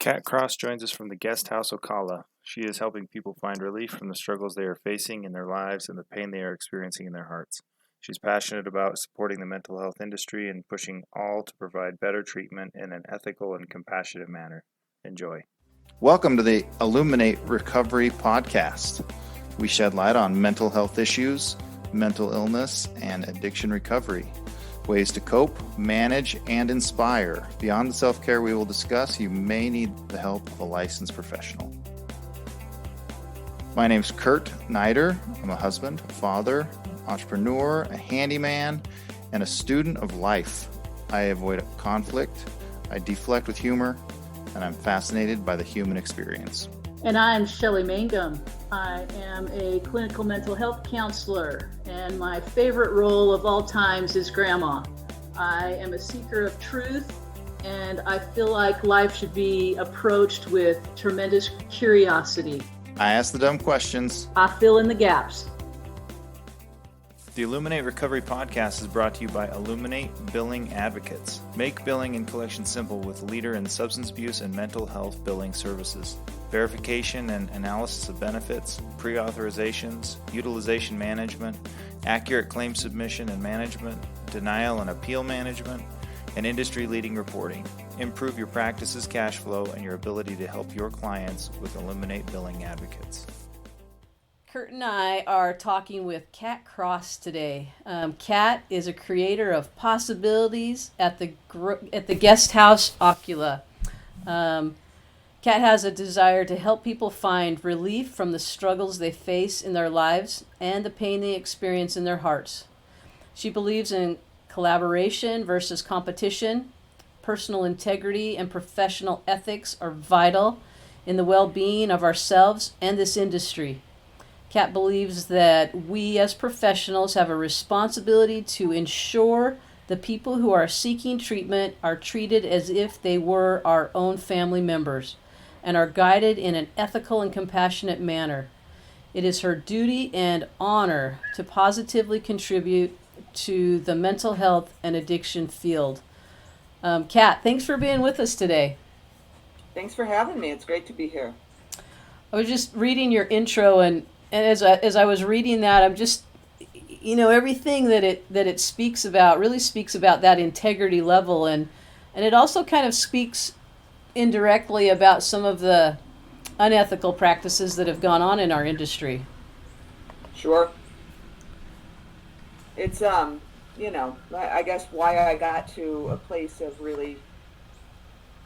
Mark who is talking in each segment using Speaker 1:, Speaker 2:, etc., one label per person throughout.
Speaker 1: Kat Cross joins us from the Guest House Ocala. She is helping people find relief from the struggles they are facing in their lives and the pain they are experiencing in their hearts. She's passionate about supporting the mental health industry and pushing all to provide better treatment in an ethical and compassionate manner. Enjoy. Welcome to the Illuminate Recovery podcast. We shed light on mental health issues, mental illness, and addiction recovery. Ways to cope, manage, and inspire. Beyond the self-care we will discuss, you may need the help of a licensed professional. My name's Kurt Nider. I'm a husband, a father, entrepreneur, a handyman, and a student of life. I avoid conflict, I deflect with humor, and I'm fascinated by the human experience.
Speaker 2: And I'm Shelley Mangum. I am a clinical mental health counselor, and my favorite role of all times is grandma. I am a seeker of truth, and I feel like life should be approached with tremendous curiosity.
Speaker 1: I ask the dumb questions.
Speaker 2: I fill in the gaps.
Speaker 1: The Illuminate Recovery podcast is brought to you by Illuminate Billing Advocates. Make billing and collection simple with leader in substance abuse and mental health billing services. Verification and analysis of benefits, pre-authorizations, utilization management, accurate claim submission and management, denial and appeal management, and industry-leading reporting. Improve your practice's cash flow and your ability to help your clients with Illuminate Billing Advocates.
Speaker 3: Kurt and I are talking with Kat Cross today. Kat is a creator of possibilities at the Guest House Ocala. Kat has a desire to help people find relief from the struggles they face in their lives and the pain they experience in their hearts. She believes in collaboration versus competition. Personal integrity and professional ethics are vital in the well-being of ourselves and this industry. Kat believes that we as professionals have a responsibility to ensure the people who are seeking treatment are treated as if they were our own family members and are guided in an ethical and compassionate manner. It is her duty and honor to positively contribute to the mental health and addiction field. Kat, thanks for being with us today.
Speaker 4: Thanks for having me. It's great to be here.
Speaker 3: I was just reading your intro, and as I was reading that, I'm just, everything that it speaks about really speaks about that integrity level, and it also kind of speaks indirectly about some of the unethical practices that have gone on in our industry.
Speaker 4: Sure. It's I guess why I got to a place of really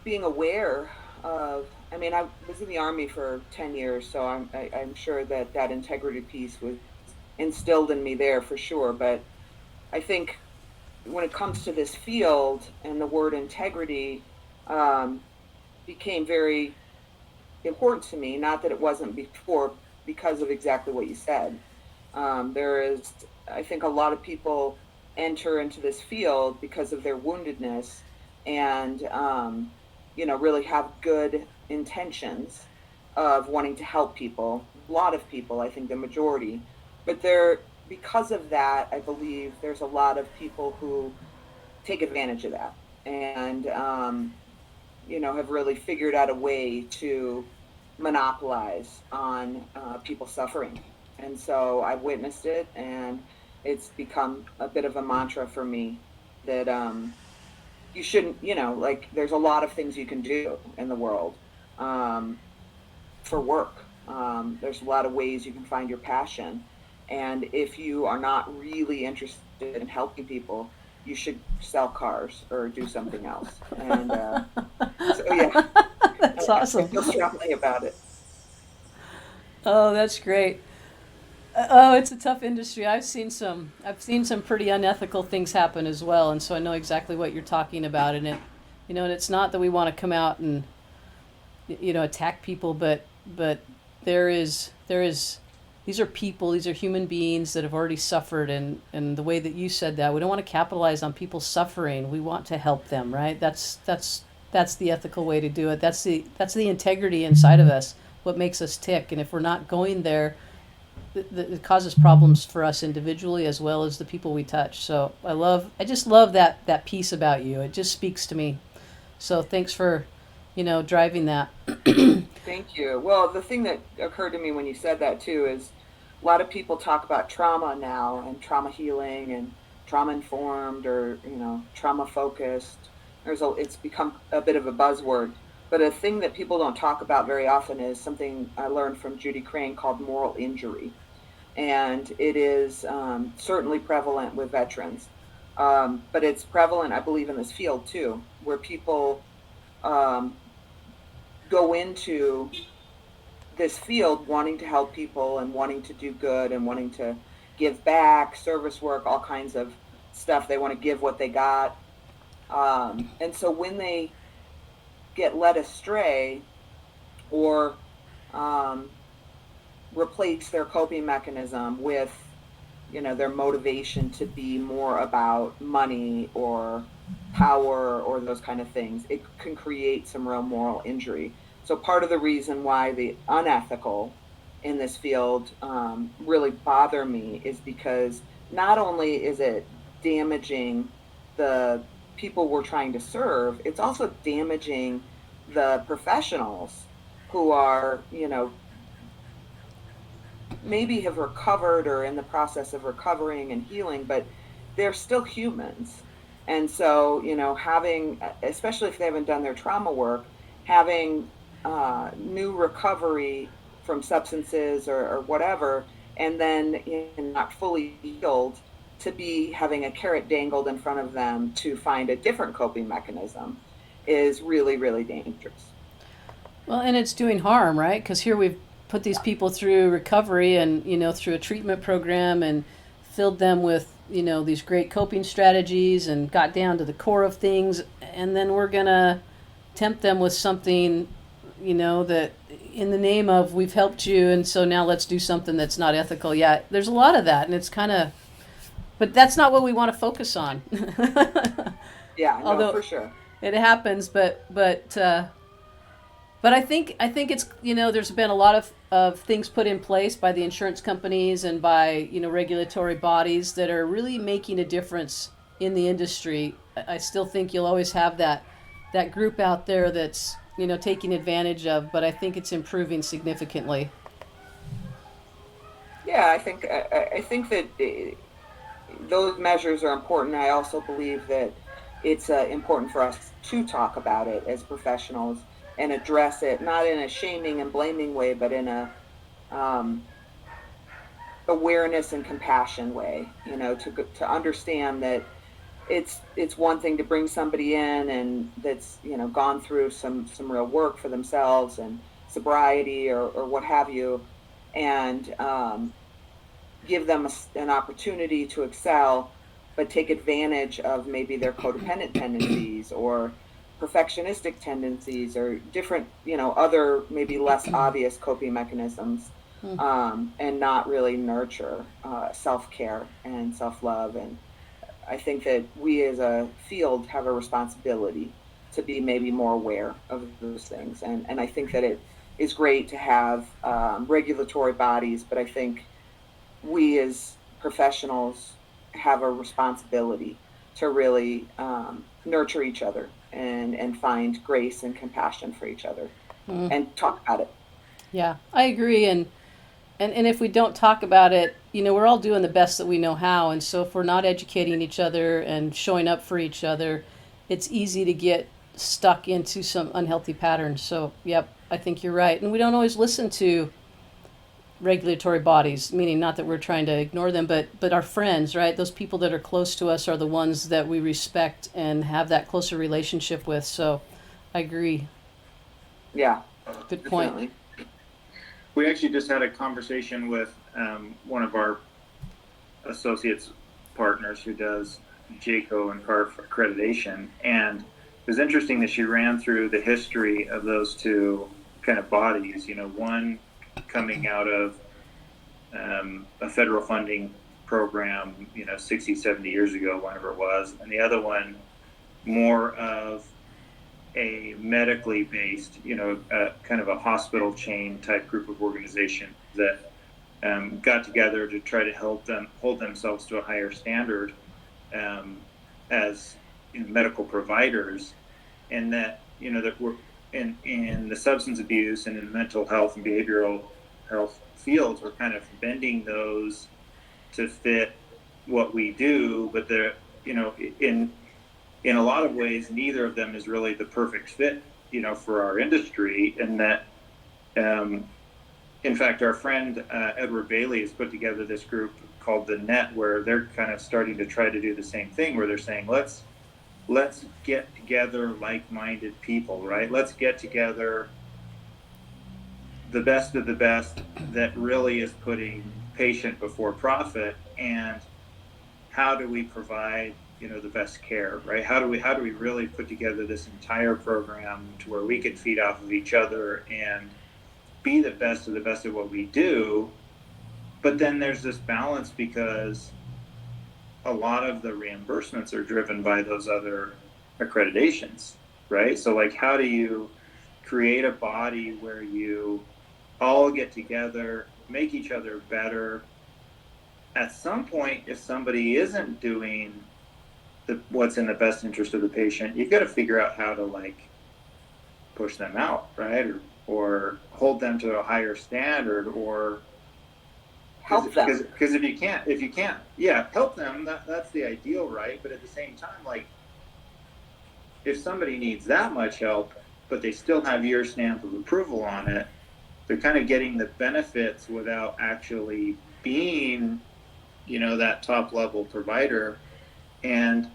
Speaker 4: being aware of. I mean, I was in the Army for 10 years, so I'm sure that integrity piece was instilled in me there for sure. But I think when it comes to this field and the word integrity became very important to me, not that it wasn't before, because of exactly what you said. There is, I think, a lot of people enter into this field because of their woundedness and, really have good intentions of wanting to help people. A lot of people, I think the majority, but because of that, I believe there's a lot of people who take advantage of that and, have really figured out a way to monopolize on people suffering. And so I've witnessed it, and it's become a bit of a mantra for me that you shouldn't, there's a lot of things you can do in the world for work. There's a lot of ways you can find your passion. And if you are not really interested in helping people, you should sell cars or do something else. And so, yeah.
Speaker 3: That's awesome.
Speaker 4: I feel strongly about it.
Speaker 3: Oh, that's great. Oh, it's a tough industry. I've seen some pretty unethical things happen as well, and so I know exactly what you're talking about. And and it's not that we want to come out and attack people, but there is these are people, these are human beings that have already suffered, and the way that you said that, we don't want to capitalize on people's suffering. We want to help them, right? That's the ethical way to do it. That's the integrity inside of us, what makes us tick. And if we're not going there, it causes problems for us individually as well as the people we touch. So I just love that piece about you. It just speaks to me. So thanks for driving that.
Speaker 4: Thank you. Well, the thing that occurred to me when you said that too is a lot of people talk about trauma now and trauma healing and trauma informed or, trauma focused. It's become a bit of a buzzword. But a thing that people don't talk about very often is something I learned from Judy Crane called moral injury. And it is certainly prevalent with veterans. But it's prevalent, I believe, in this field too, where people um, go into this field wanting to help people and wanting to do good and wanting to give back, service work, all kinds of stuff. They want to give what they got. And so when they get led astray or um, replace their coping mechanism with, their motivation to be more about money or power or those kind of things, it can create some real moral injury. So part of the reason why the unethical in this field really bother me is because not only is it damaging the people we're trying to serve, it's also damaging the professionals who are, maybe have recovered or in the process of recovering and healing, but they're still humans. And so, having, especially if they haven't done their trauma work, having new recovery from substances or whatever, and then not fully healed, to be having a carrot dangled in front of them to find a different coping mechanism is really, really dangerous.
Speaker 3: Well, and it's doing harm, right? Because here we've put these people through recovery and, through a treatment program and filled them with, these great coping strategies and got down to the core of things. And then we're going to tempt them with something, that in the name of we've helped you. And so now let's do something that's not ethical. Yeah, there's a lot of that. And it's kind of, but that's not what we want to focus on.
Speaker 4: Yeah, no,
Speaker 3: Although
Speaker 4: for sure.
Speaker 3: it happens, but I think it's there's been a lot of things put in place by the insurance companies and by regulatory bodies that are really making a difference in the industry. I still think you'll always have that group out there that's taking advantage of, but I think it's improving significantly.
Speaker 4: Yeah, I think that those measures are important. I also believe that it's important for us to talk about it as professionals and address it, not in a shaming and blaming way, but in a um, awareness and compassion way. To understand that it's one thing to bring somebody in and that's gone through some real work for themselves and sobriety or what have you, and give them an opportunity to excel, but take advantage of maybe their codependent tendencies or perfectionistic tendencies or different, other maybe less obvious coping mechanisms, and not really nurture self-care and self-love. And I think that we as a field have a responsibility to be maybe more aware of those things. And I think that it is great to have regulatory bodies, but I think we as professionals have a responsibility to really nurture each other and find grace and compassion for each other and talk about it.
Speaker 3: Yeah, I agree. And if we don't talk about it, we're all doing the best that we know how. And so if we're not educating each other and showing up for each other, it's easy to get stuck into some unhealthy patterns. So, yep, I think you're right. And we don't always listen to regulatory bodies, meaning not that we're trying to ignore them, but our friends, right? Those people that are close to us are the ones that we respect and have that closer relationship with. So I agree.
Speaker 4: Yeah,
Speaker 3: Good point.
Speaker 4: definitely.
Speaker 1: We actually just had a conversation with one of our associates partners who does JACO and CARF accreditation, and it was interesting that she ran through the history of those two kind of bodies. One coming out of a federal funding program, 60, 70 years ago, whenever it was, and the other one more of a medically based, kind of a hospital chain type group of organization that got together to try to help them hold themselves to a higher standard as medical providers, and that that in the substance abuse and in the mental health and behavioral health fields, we're kind of bending those to fit what we do, but they're, in a lot of ways, neither of them is really the perfect fit, for our industry. And that, in fact, our friend Edward Bailey has put together this group called the Net, where they're kind of starting to try to do the same thing, where they're saying, let's get together like-minded people, right? Let's get together the best of the best that really is putting patient before profit. And how do we provide the best care, right? How do we really put together this entire program to where we can feed off of each other and be the best of the best at what we do? But then there's this balance, because a lot of the reimbursements are driven by those other accreditations, right? So like, how do you create a body where you all get together, make each other better? At some point, if somebody isn't doing what's in the best interest of the patient, you've got to figure out how to like push them out, right? Or hold them to a higher standard, or
Speaker 4: Help them.
Speaker 1: Because if you can't, yeah, help them. That's the ideal, right? But at the same time, like, if somebody needs that much help, but they still have your stamp of approval on it, they're kind of getting the benefits without actually being, that top level provider. And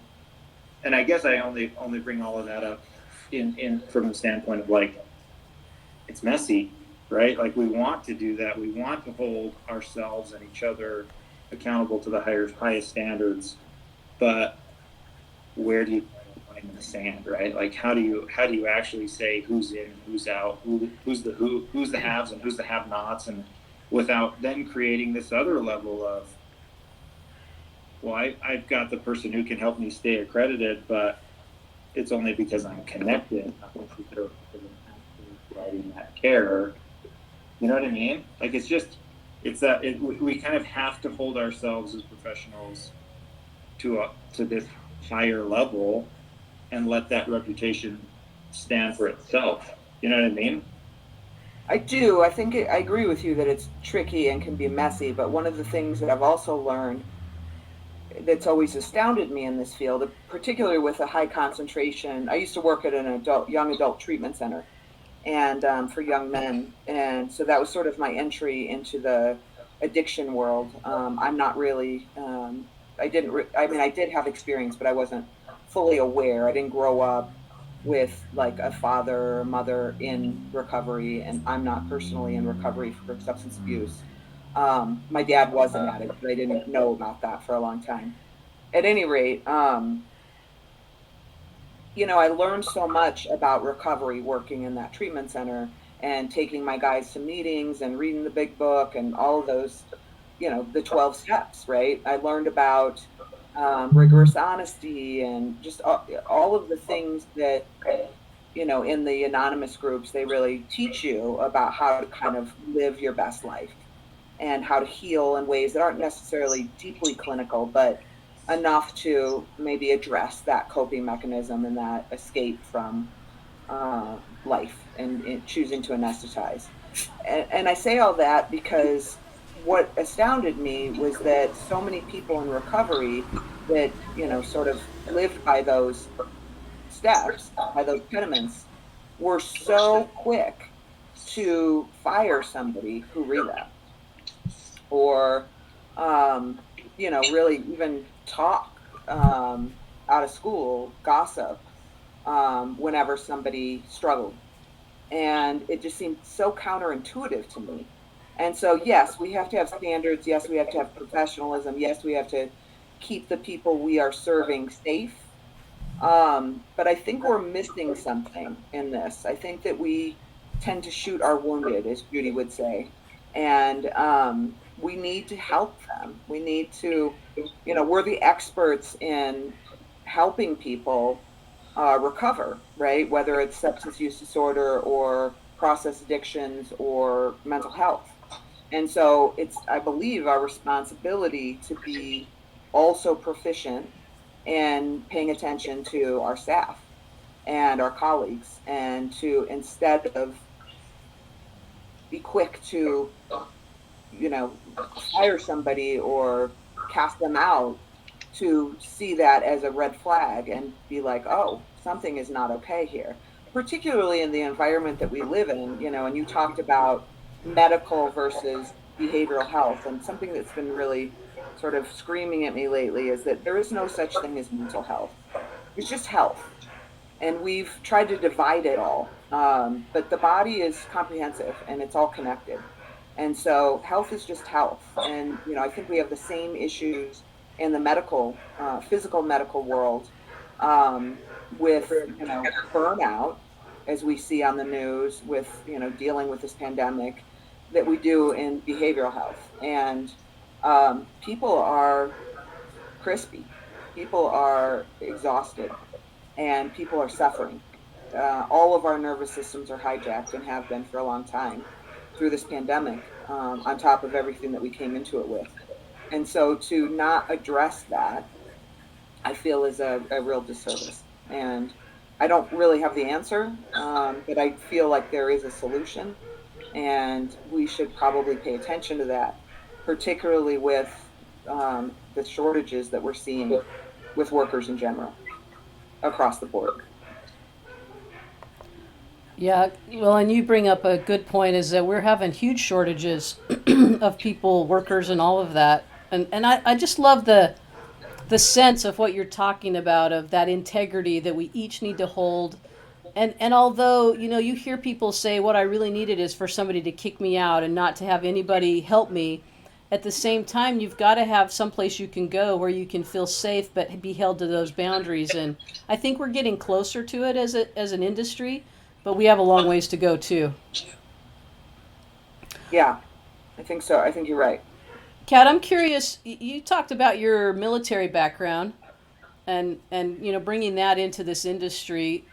Speaker 1: I guess I only bring all of that up in from the standpoint of like, it's messy, right? Like, we want to do that. We want to hold ourselves and each other accountable to the highest standards, but where do you line in the sand, right? Like, how do you actually say who's in, who's out, who's the haves and who's the have-nots, and without then creating this other level of, well, I've got the person who can help me stay accredited, but it's only because I'm connected, not because I'm actually providing that care. You know what I mean? Like, we kind of have to hold ourselves as professionals to this higher level and let that reputation stand for itself. You know what I mean?
Speaker 4: I do. I agree with you that it's tricky and can be messy, but one of the things that I've also learned that's always astounded me in this field, particularly with a high concentration. I used to work at an young adult treatment center, and for young men, and so that was sort of my entry into the addiction world. I'm not really. I didn't. I did have experience, but I wasn't fully aware. I didn't grow up with like a father or mother in recovery, and I'm not personally in recovery for substance abuse. My dad was an addict, but I didn't know about that for a long time. At any rate, I learned so much about recovery working in that treatment center and taking my guys to meetings and reading the big book and all of those, the 12 steps, right? I learned about rigorous honesty and just all of the things that, in the anonymous groups, they really teach you about how to kind of live your best life and how to heal in ways that aren't necessarily deeply clinical, but enough to maybe address that coping mechanism and that escape from life and choosing to anesthetize. And I say all that because what astounded me was that so many people in recovery that, sort of lived by those steps, by those pediments, were so quick to fire somebody who relapsed, or really even talk out of school, gossip whenever somebody struggled. And it just seemed so counterintuitive to me. And so, yes, we have to have standards. Yes, we have to have professionalism. Yes, we have to keep the people we are serving safe. But I think we're missing something in this. I think that we tend to shoot our wounded, as Judy would say. And we need to help them. We need to, we're the experts in helping people recover, right? Whether it's substance use disorder or process addictions or mental health. And so it's, I believe, our responsibility to be also proficient in paying attention to our staff. and our colleagues, and to, instead of be quick to, you know, fire somebody or cast them out, to see that as a red flag and be like, oh, something is not okay here, particularly in the environment that we live in, you know. And you talked about medical versus behavioral health, and something that's been really sort of screaming at me lately is that there is no such thing as mental health. It's just health. And we've tried to divide it all. But the body is comprehensive and it's all connected. And so health is just health. And, you know, I think we have the same issues in the medical, physical medical world, with, you know, burnout, as we see on the news, with, you know, dealing with this pandemic, that we do in behavioral health. And people are crispy, people are exhausted, and people are suffering. All of our nervous systems are hijacked and have been for a long time through this pandemic, on top of everything that we came into it with. And so to not address that, I feel is a real disservice. And I don't really have the answer, but I feel like there is a solution, and we should probably pay attention to that, particularly with the shortages that we're seeing with workers in general across the board.
Speaker 3: Yeah, well, and you bring up a good point is that we're having huge shortages of people, workers, and all of that. And I just love the sense of what you're talking about, of that integrity that we each need to hold. And although, you know, you hear people say what I really needed is for somebody to kick me out and not to have anybody help me, at the same time, you've got to have someplace you can go where you can feel safe but be held to those boundaries. And I think we're getting closer to it as an industry, but we have a long ways to go too.
Speaker 4: Yeah, I think so. I think you're right.
Speaker 3: Kat, I'm curious. You talked about your military background and you know, bringing that into this industry.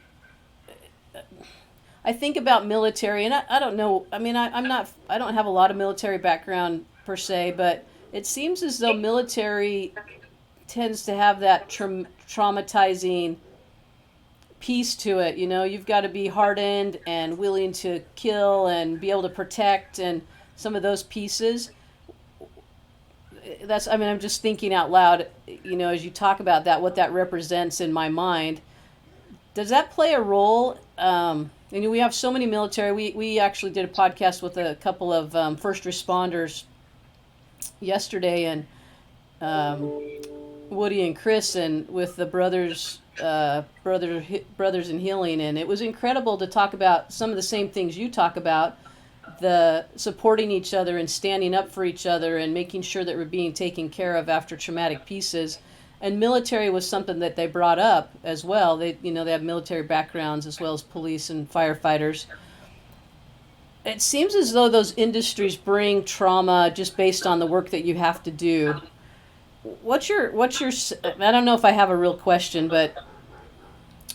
Speaker 3: I think about military, and I don't know. I mean, I'm not. I don't have a lot of military background per se, but it seems as though military tends to have that traumatizing piece to it. You know, you've got to be hardened and willing to kill and be able to protect, and some of those pieces. That's. I mean, I'm just thinking out loud. You know, as you talk about that, what that represents in my mind. Does that play a role? And we have so many military. We actually did a podcast with a couple of first responders yesterday, and Woody and Chris, and with the brothers in healing, and it was incredible to talk about some of the same things you talk about, the supporting each other and standing up for each other and making sure that we're being taken care of after traumatic pieces. And military was something that they brought up as well. They, you know, they have military backgrounds as well as police and firefighters. It seems as though those industries bring trauma just based on the work that you have to do. What's your, I don't know if I have a real question, but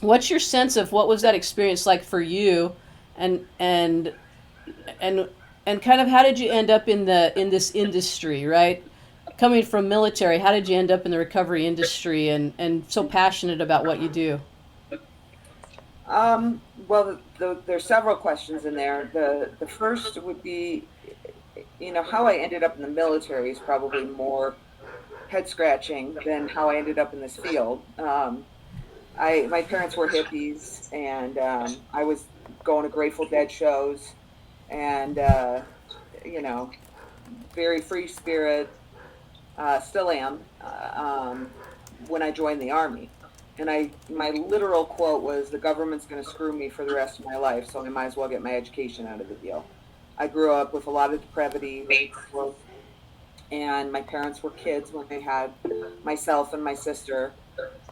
Speaker 3: what's your sense of what was that experience like for you, and kind of how did you end up in this industry, right? Coming from military, how did you end up in the recovery industry and so passionate about what you do?
Speaker 4: Well, there's several questions in there. The first would be, you know, how I ended up in the military is probably more head scratching than how I ended up in this field. My parents were hippies, and I was going to Grateful Dead shows, and you know, very free spirit. Still am, when I joined the Army. And my literal quote was, the government's going to screw me for the rest of my life, so I might as well get my education out of the deal. I grew up with a lot of depravity, and my parents were kids when they had myself and my sister.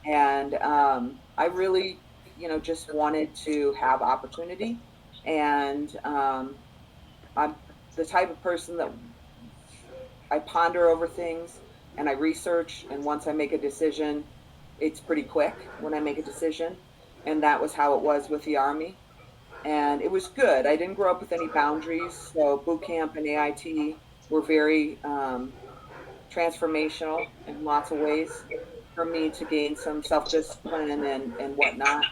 Speaker 4: And I really, you know, just wanted to have opportunity. And I'm the type of person that I ponder over things and I research, and once I make a decision, it's pretty quick when I make a decision. And that was how it was with the Army. And it was good. I didn't grow up with any boundaries. So boot camp and AIT were very transformational in lots of ways for me to gain some self-discipline and whatnot.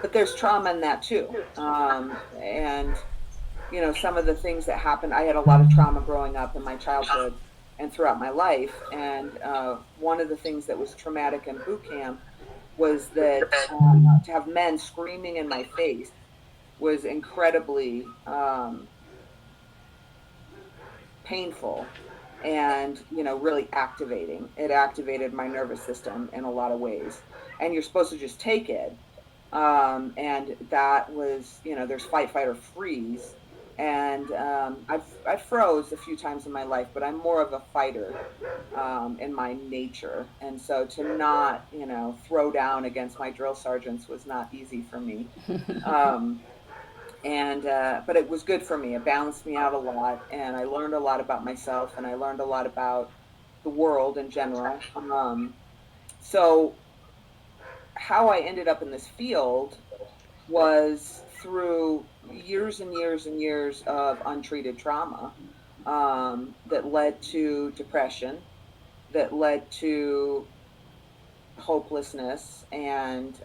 Speaker 4: but there's trauma in that too. And some of the things that happened, I had a lot of trauma growing up in my childhood and throughout my life. And one of the things that was traumatic in boot camp was that to have men screaming in my face was incredibly painful and really activating. It activated my nervous system in a lot of ways, and you're supposed to just take it. And that was, there's fight, fight, or freeze. And I've froze a few times in my life, but I'm more of a fighter in my nature. And so to not, throw down against my drill sergeants was not easy for me. Um, and But it was good for me. It balanced me out a lot, and I learned a lot about myself, and I learned a lot about the world in general. So how I ended up in this field was through years and years and years of untreated trauma that led to depression, that led to hopelessness, and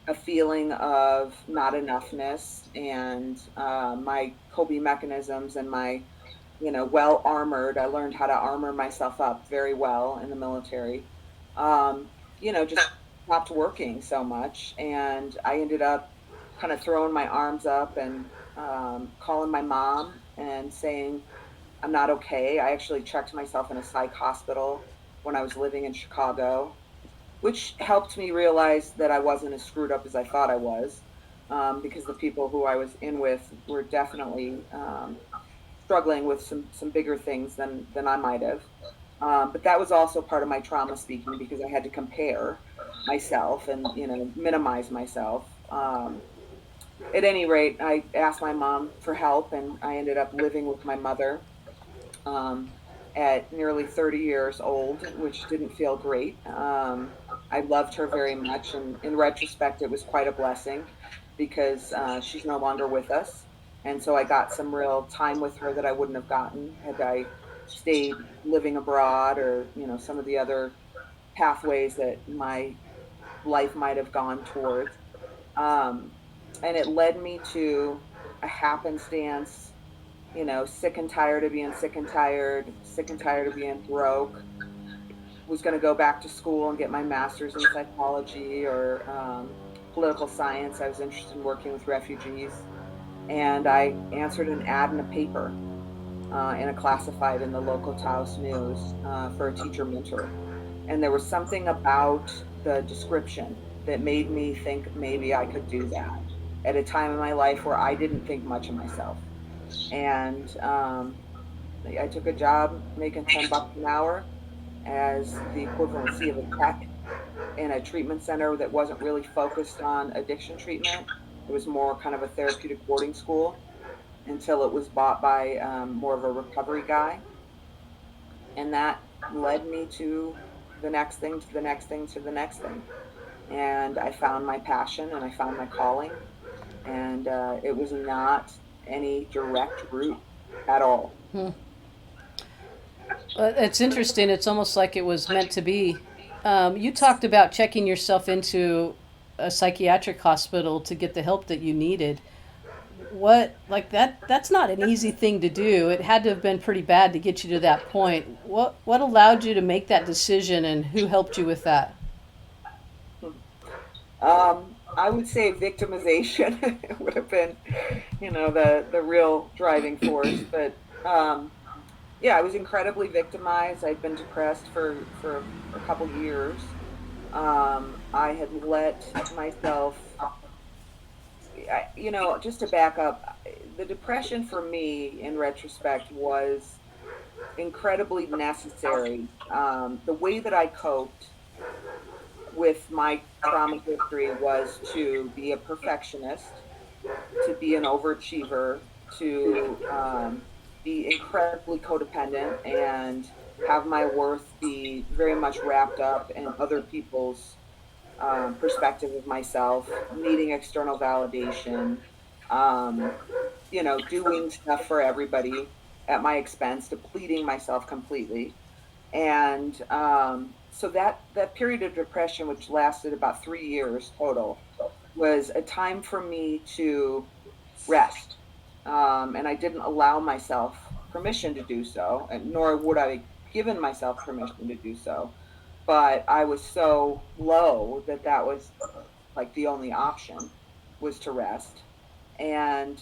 Speaker 4: a feeling of not enoughness, and my coping mechanisms and my, well armored. I learned how to armor myself up very well in the military. Just stopped working so much, and I ended up kind of throwing my arms up and calling my mom and saying I'm not okay. I actually checked myself in a psych hospital when I was living in Chicago, which helped me realize that I wasn't as screwed up as I thought I was, because the people who I was in with were definitely struggling with some bigger things than I might have. But that was also part of my trauma speaking, because I had to compare myself and minimize myself. At any rate, I asked my mom for help, and I ended up living with my mother um, at nearly 30 years old, which didn't feel great. I loved her very much, and in retrospect, it was quite a blessing, because she's no longer with us. And so I got some real time with her that I wouldn't have gotten had I stayed living abroad, or some of the other pathways that my life might have gone towards. Um, and it led me to a happenstance, sick and tired of being sick and tired of being broke. Was going to go back to school and get my master's in psychology or political science. I was interested in working with refugees. And I answered an ad in a paper, in a classified in the local Taos News, for a teacher mentor. And there was something about the description that made me think maybe I could do that at a time in my life where I didn't think much of myself. And I took a job making $10 an hour as the equivalency of a tech in a treatment center that wasn't really focused on addiction treatment. It was more kind of a therapeutic boarding school, until it was bought by more of a recovery guy. And that led me to the next thing, to the next thing, to the next thing. And I found my passion, and I found my calling. And it was not any direct route at all.
Speaker 3: Hmm. It's interesting. It's almost like it was meant to be. You talked about checking yourself into a psychiatric hospital to get the help that you needed. What, like that's not an easy thing to do. It had to have been pretty bad to get you to that point. What allowed you to make that decision, and who helped you with that?
Speaker 4: I would say victimization would have been, the real driving force. But yeah, I was incredibly victimized. I'd been depressed for a couple years. I had let myself, just to back up, the depression for me, in retrospect, was incredibly necessary. The way that I coped with my trauma history was to be a perfectionist, to be an overachiever, to be incredibly codependent, and have my worth be very much wrapped up in other people's perspective of myself, needing external validation, um, doing stuff for everybody at my expense, depleting myself completely. And so that period of depression, which lasted about 3 years total, was a time for me to rest. And I didn't allow myself permission to do so, and nor would I given myself permission to do so. But I was so low that that was like the only option was to rest. And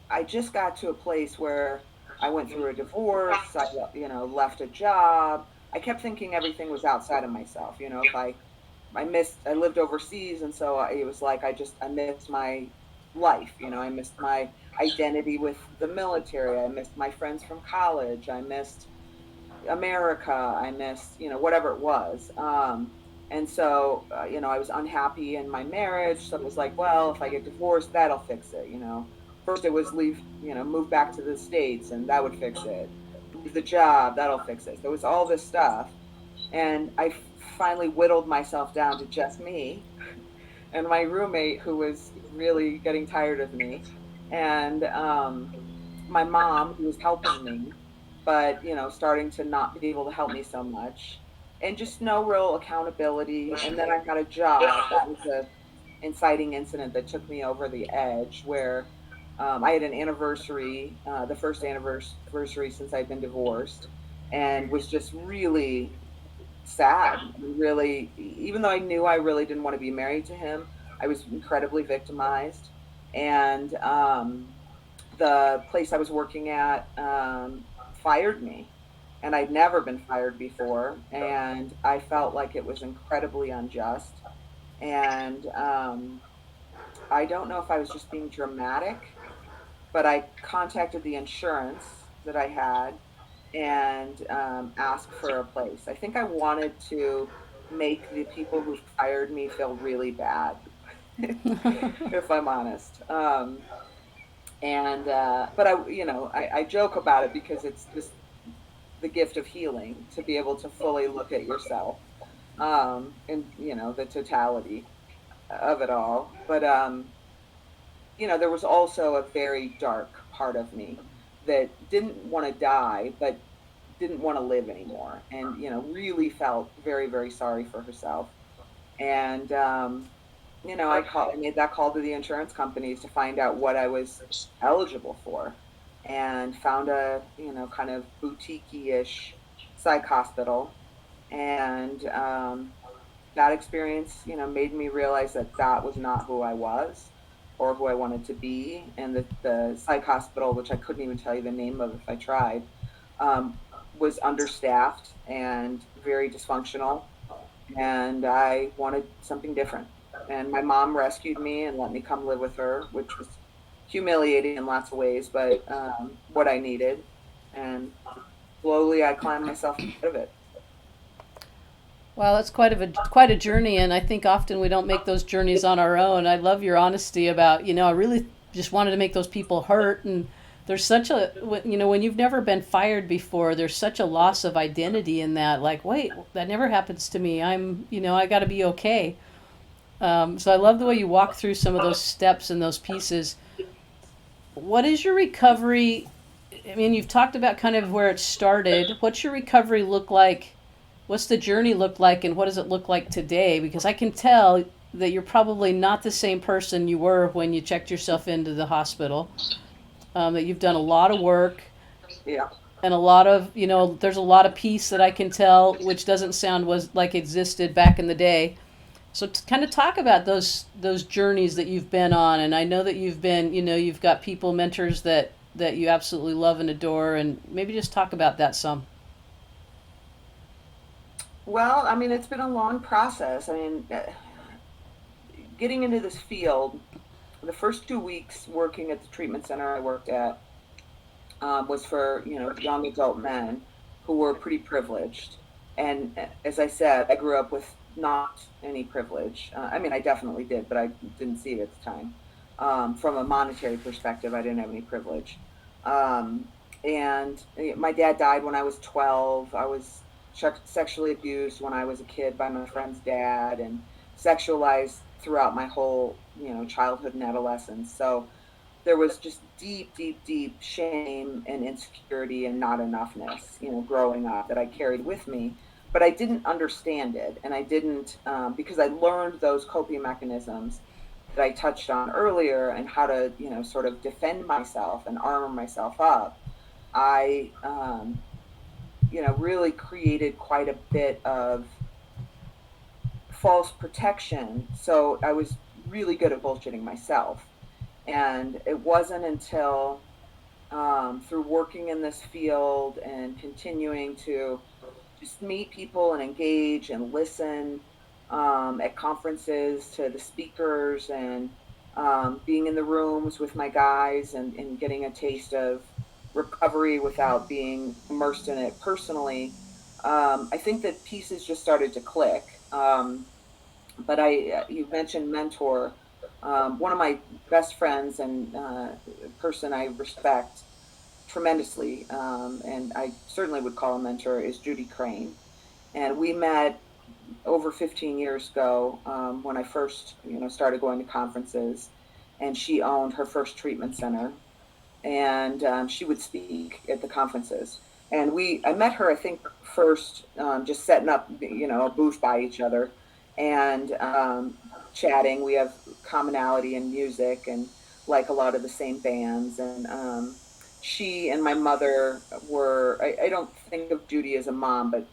Speaker 4: I just got to a place where I went through a divorce. I, left a job. I kept thinking everything was outside of myself. If I lived overseas, and so it was like I missed my life. I missed my identity with the military. I missed my friends from college. I missed America. I missed, whatever it was. And so, I was unhappy in my marriage. So it was like, well, if I get divorced, that'll fix it. First it was leave, move back to the States and that would fix it. Leave the job, that'll fix it. So it was all this stuff. And I finally whittled myself down to just me and my roommate who was really getting tired of me. And my mom who was helping me, but starting to not be able to help me so much, and just no real accountability. And then I got a job that was a inciting incident that took me over the edge, where I had an anniversary, the first anniversary since I'd been divorced, and was just really sad. Really, even though I knew I really didn't want to be married to him, I was incredibly victimized. And the place I was working at fired me, and I'd never been fired before, and I felt like it was incredibly unjust. And I don't know if I was just being dramatic, but I contacted the insurance that I had and asked for a place. I think I wanted to make the people who fired me feel really bad, if I'm honest. And but I joke about it because it's just the gift of healing to be able to fully look at yourself, and the totality of it all. But there was also a very dark part of me that didn't want to die, but didn't want to live anymore, and really felt very, very sorry for herself. And I made that call to the insurance companies to find out what I was eligible for, and found a kind of boutique-ish psych hospital. And that experience, made me realize that that was not who I was or who I wanted to be. And the psych hospital, which I couldn't even tell you the name of if I tried, um, was understaffed and very dysfunctional. And I wanted something different. And my mom rescued me and let me come live with her, which was humiliating in lots of ways, but what I needed. And slowly I climbed myself out of it.
Speaker 3: Well, that's quite a journey, and I think often we don't make those journeys on our own. I love your honesty about, I really just wanted to make those people hurt, and there's such a, when you've never been fired before, there's such a loss of identity in that. Like, wait, that never happens to me. I got to be okay. So I love the way you walk through some of those steps and those pieces. What is your recovery? I mean, you've talked about kind of where it started. What's your recovery look like? What's the journey look like, and what does it look like today? Because I can tell that you're probably not the same person you were when you checked yourself into the hospital. That you've done a lot of work,
Speaker 4: Yeah.
Speaker 3: and a lot of, there's a lot of peace that I can tell, which doesn't sound was like existed back in the day. So to kind of talk about those journeys that you've been on, and I know that you've been, you've got people, mentors that you absolutely love and adore, and maybe just talk about that some.
Speaker 4: Well, I mean, it's been a long process. I mean, getting into this field, the first 2 weeks working at the treatment center I worked at was for, young adult men who were pretty privileged. And as I said, I grew up with not any privilege. I mean, I definitely did, but I didn't see it at the time. From a monetary perspective, I didn't have any privilege. And my dad died when I was 12. I was sexually abused when I was a kid by my friend's dad, and sexualized throughout my whole, childhood and adolescence. So there was just deep, deep, deep shame and insecurity and not enoughness, growing up that I carried with me. but I didn't understand it. And I didn't, because I learned those coping mechanisms that I touched on earlier and how to, sort of defend myself and armor myself up. I, really created quite a bit of false protection. So I was really good at bullshitting myself. And it wasn't until through working in this field and continuing to just meet people and engage and listen at conferences to the speakers and being in the rooms with my guys and getting a taste of recovery without being immersed in it personally. I think that pieces just started to click. But you mentioned mentor. One of my best friends and person I respect tremendously, and I certainly would call a mentor, is Judy Crane. And we met over 15 years ago when I first, started going to conferences, and she owned her first treatment center, and she would speak at the conferences. And I met her, I think, first just setting up, a booth by each other and chatting. We have commonality in music and like a lot of the same bands. And she and my mother were, I don't think of Judy as a mom, but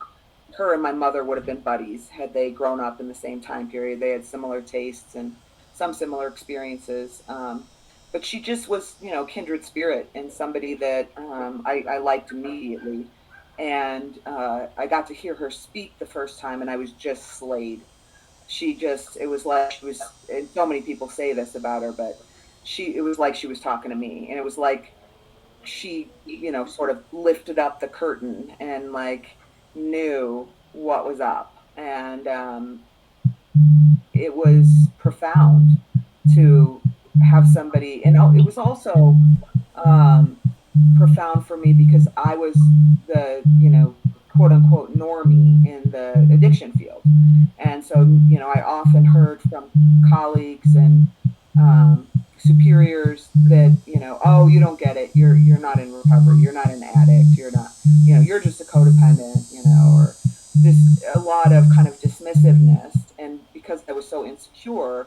Speaker 4: her and my mother would have been buddies had they grown up in the same time period. They had similar tastes and some similar experiences. But she just was, kindred spirit and somebody that I liked immediately. And I got to hear her speak the first time, and I was just slayed. It was like she was, and so many people say this about her, but it was like she was talking to me. And it was like she, sort of lifted up the curtain and like knew what was up. And it was profound to have somebody, and it was also um, profound for me because I was the, quote unquote normie in the addiction field. And so, I often heard from colleagues and superiors that, oh, you don't get it. You're not in recovery. You're not an addict. You're not, you're just a codependent, or this, a lot of kind of dismissiveness. And because I was so insecure,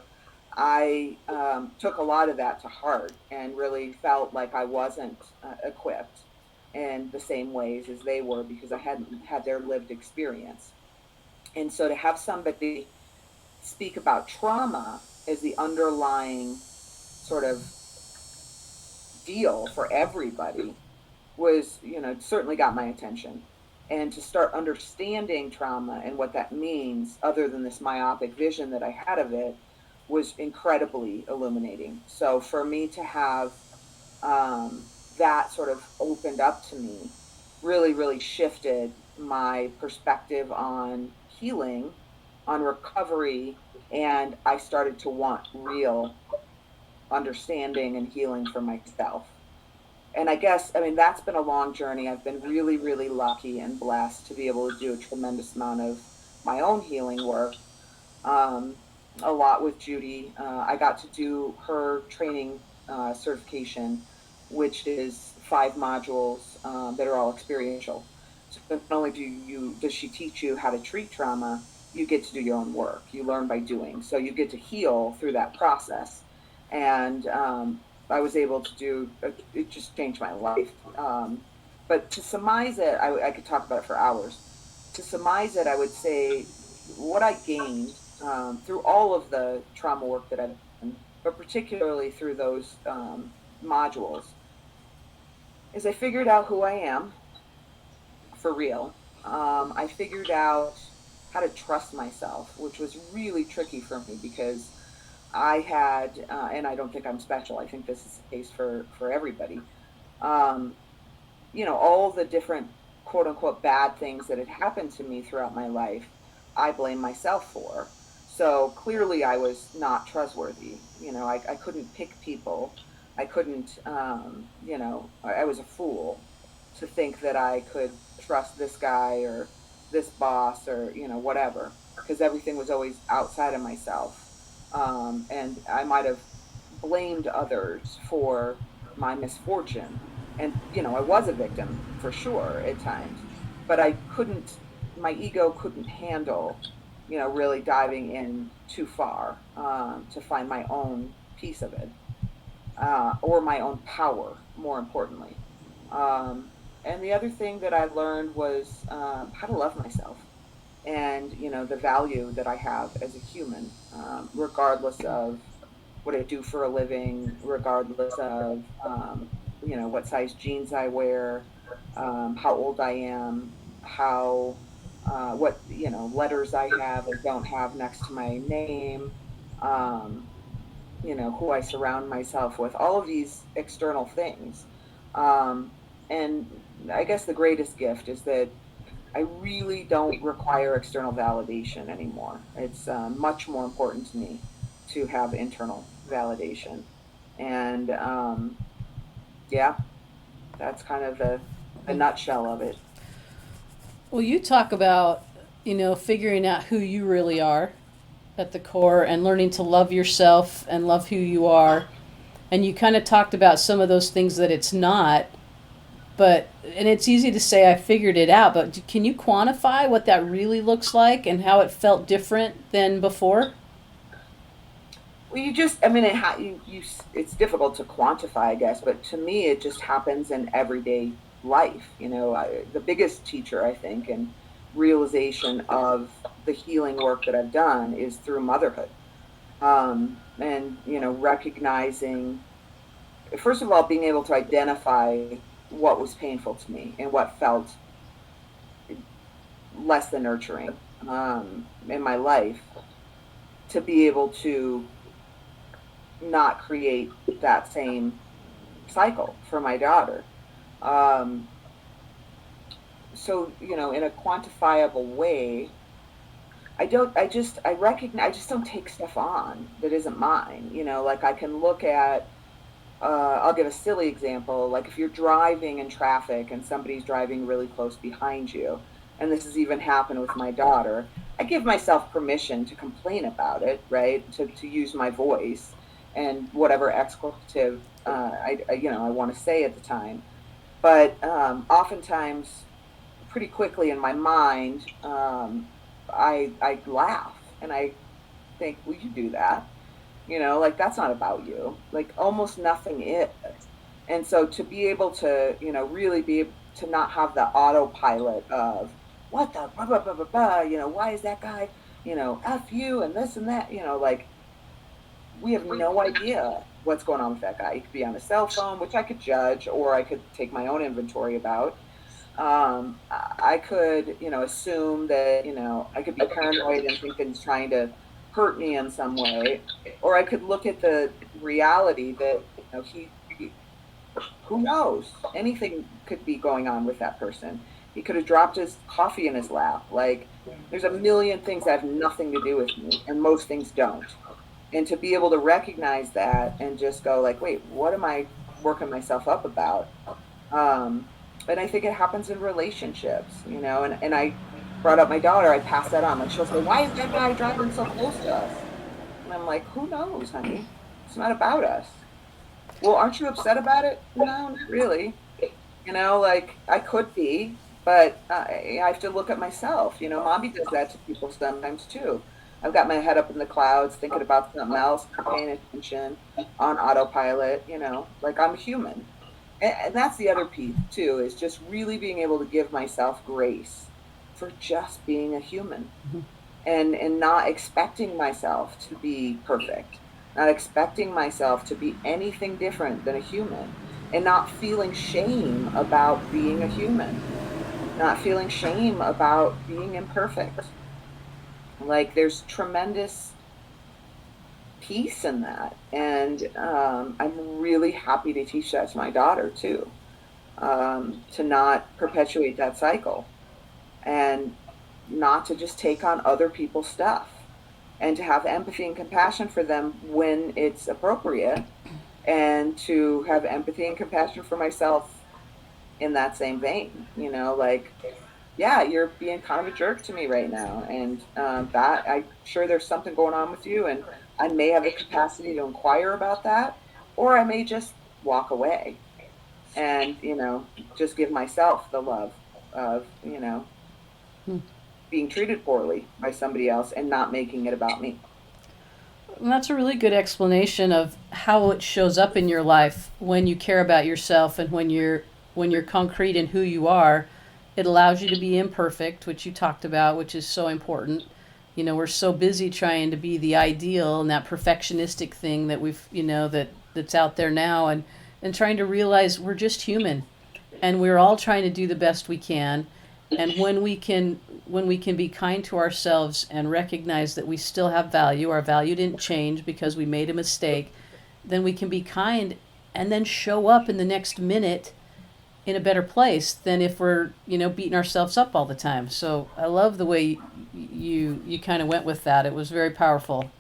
Speaker 4: I took a lot of that to heart and really felt like I wasn't equipped in the same ways as they were because I hadn't had their lived experience. And so to have somebody speak about trauma as the underlying sort of deal for everybody was, certainly got my attention. And to start understanding trauma and what that means, other than this myopic vision that I had of it, was incredibly illuminating. So for me to have that sort of opened up to me really, really shifted my perspective on healing, on recovery, and I started to want real understanding and healing for myself. And I guess, I mean, that's been a long journey. I've been really, really lucky and blessed to be able to do a tremendous amount of my own healing work. Um, a lot with Judy. I got to do her training certification, which is 5 modules that are all experiential. So not only does she teach you how to treat trauma, you get to do your own work. You learn by doing. So you get to heal through that process. And I was able to it just changed my life. But to surmise it, I could talk about it for hours. To surmise it, I would say what I gained through all of the trauma work that I've done, but particularly through those modules, is I figured out who I am for real. I figured out how to trust myself, which was really tricky for me because I had, and I don't think I'm special. I think this is the case for everybody. Um, all the different quote unquote bad things that had happened to me throughout my life, I blame myself for. So clearly I was not trustworthy. I couldn't pick people. I couldn't, I was a fool to think that I could trust this guy or this boss or, whatever, because everything was always outside of myself. And I might have blamed others for my misfortune. And, I was a victim for sure at times, but I couldn't my ego couldn't handle, really diving in too far, to find my own piece of it, or my own power, more importantly. Um, and the other thing that I learned was, how to love myself, and the value that I have as a human, regardless of what I do for a living, regardless of what size jeans I wear, how old I am, how what letters I have or don't have next to my name, um, who I surround myself with, all of these external things. Um, and I guess the greatest gift is that I really don't require external validation anymore. It's much more important to me to have internal validation. And yeah, that's kind of the nutshell of it.
Speaker 3: Well, you talk about, figuring out who you really are at the core and learning to love yourself and love who you are. And you kind of talked about some of those things that it's not, but, and it's easy to say I figured it out, but can you quantify what that really looks like and how it felt different than before?
Speaker 4: Well, I mean, it's difficult to quantify, I guess, but to me, it just happens in everyday life. The biggest teacher, I think, and realization of the healing work that I've done is through motherhood. And, recognizing, first of all, being able to identify what was painful to me and what felt less than nurturing, in my life, to be able to not create that same cycle for my daughter. Um, so, in a quantifiable way, I recognize, I just don't take stuff on that isn't mine. Like I can look at, I'll give a silly example. Like if you're driving in traffic and somebody's driving really close behind you, and this has even happened with my daughter, I give myself permission to complain about it, right? To use my voice and whatever expletive I want to say at the time. But oftentimes, pretty quickly in my mind, I laugh and I think, "Will you do that?" Like that's not about you. Like almost nothing is. And so to be able to, really be able to not have the autopilot of what the blah, blah, blah, blah, blah, why is that guy, F you and this and that, like we have no idea what's going on with that guy. He could be on a cell phone, which I could judge, or I could take my own inventory about. I could, assume that, I could be paranoid and think that he's trying to hurt me in some way, or I could look at the reality that, who knows, anything could be going on with that person. He could have dropped his coffee in his lap. Like, there's a million things that have nothing to do with me, and most things don't. And to be able to recognize that and just go like, wait, what am I working myself up about? Um, and I think it happens in relationships, and I brought up my daughter, I passed that on. Like she'll say, why is that guy driving so close to us? And I'm like, who knows, honey? It's not about us. Well, aren't you upset about it? No, not really. Like I could be, but I have to look at myself. Mommy does that to people sometimes too. I've got my head up in the clouds thinking about something else, not paying attention, on autopilot, like I'm human. And that's the other piece too, is just really being able to give myself grace for just being a human, and not expecting myself to be perfect, not expecting myself to be anything different than a human, and not feeling shame about being a human, not feeling shame about being imperfect. Like there's tremendous peace in that. And I'm really happy to teach that to my daughter too, to not perpetuate that cycle, and not to just take on other people's stuff, and to have empathy and compassion for them when it's appropriate, and to have empathy and compassion for myself in that same vein. Like, yeah, you're being kind of a jerk to me right now, and that I'm sure there's something going on with you, and I may have the capacity to inquire about that, or I may just walk away and just give myself the love of.
Speaker 3: Hmm.
Speaker 4: being treated poorly by somebody else and not making it about me.
Speaker 3: And that's a really good explanation of how it shows up in your life when you care about yourself and when you're concrete in who you are. It allows you to be imperfect, which you talked about, which is so important. We're so busy trying to be the ideal and that perfectionistic thing that that's out there now, and trying to realize we're just human and we're all trying to do the best we can. And when we can be kind to ourselves and recognize that we still have value, our value didn't change because we made a mistake, then we can be kind and then show up in the next minute in a better place than if we're beating ourselves up all the time. So I love the way you kind of went with that. It was very powerful.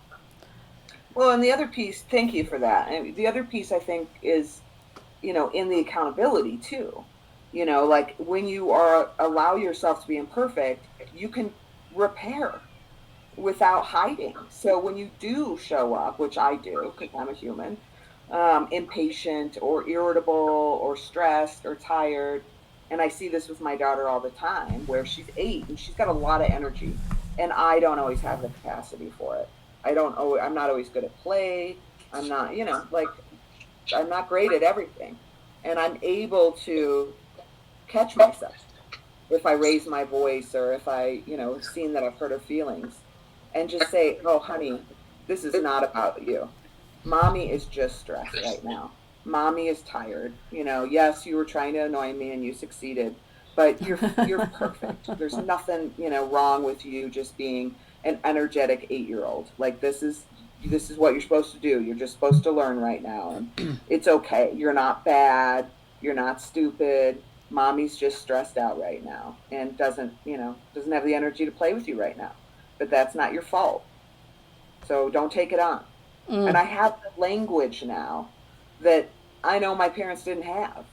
Speaker 4: Well, and the other piece, thank you for that. And the other piece I think is, in the accountability too. Like when you are allow yourself to be imperfect, you can repair without hiding. So when you do show up, which I do because I'm a human, impatient or irritable or stressed or tired, and I see this with my daughter all the time, where she's 8 and she's got a lot of energy, and I don't always have the capacity for it. I'm not always good at play. I'm not, like I'm not great at everything, and I'm able to catch myself if I raise my voice or if I, have seen that I've hurt her feelings, and just say, "Oh, honey, this is not about you. Mommy is just stressed right now. Mommy is tired. Yes, you were trying to annoy me and you succeeded, but you're perfect. There's nothing, wrong with you just being an energetic 8-year-old. Like this is what you're supposed to do. You're just supposed to learn right now, and it's okay. You're not bad. You're not stupid. Mommy's just stressed out right now and doesn't have the energy to play with you right now. But that's not your fault. So don't take it on." And
Speaker 3: Mm.
Speaker 4: I have the language now that I know my parents didn't have.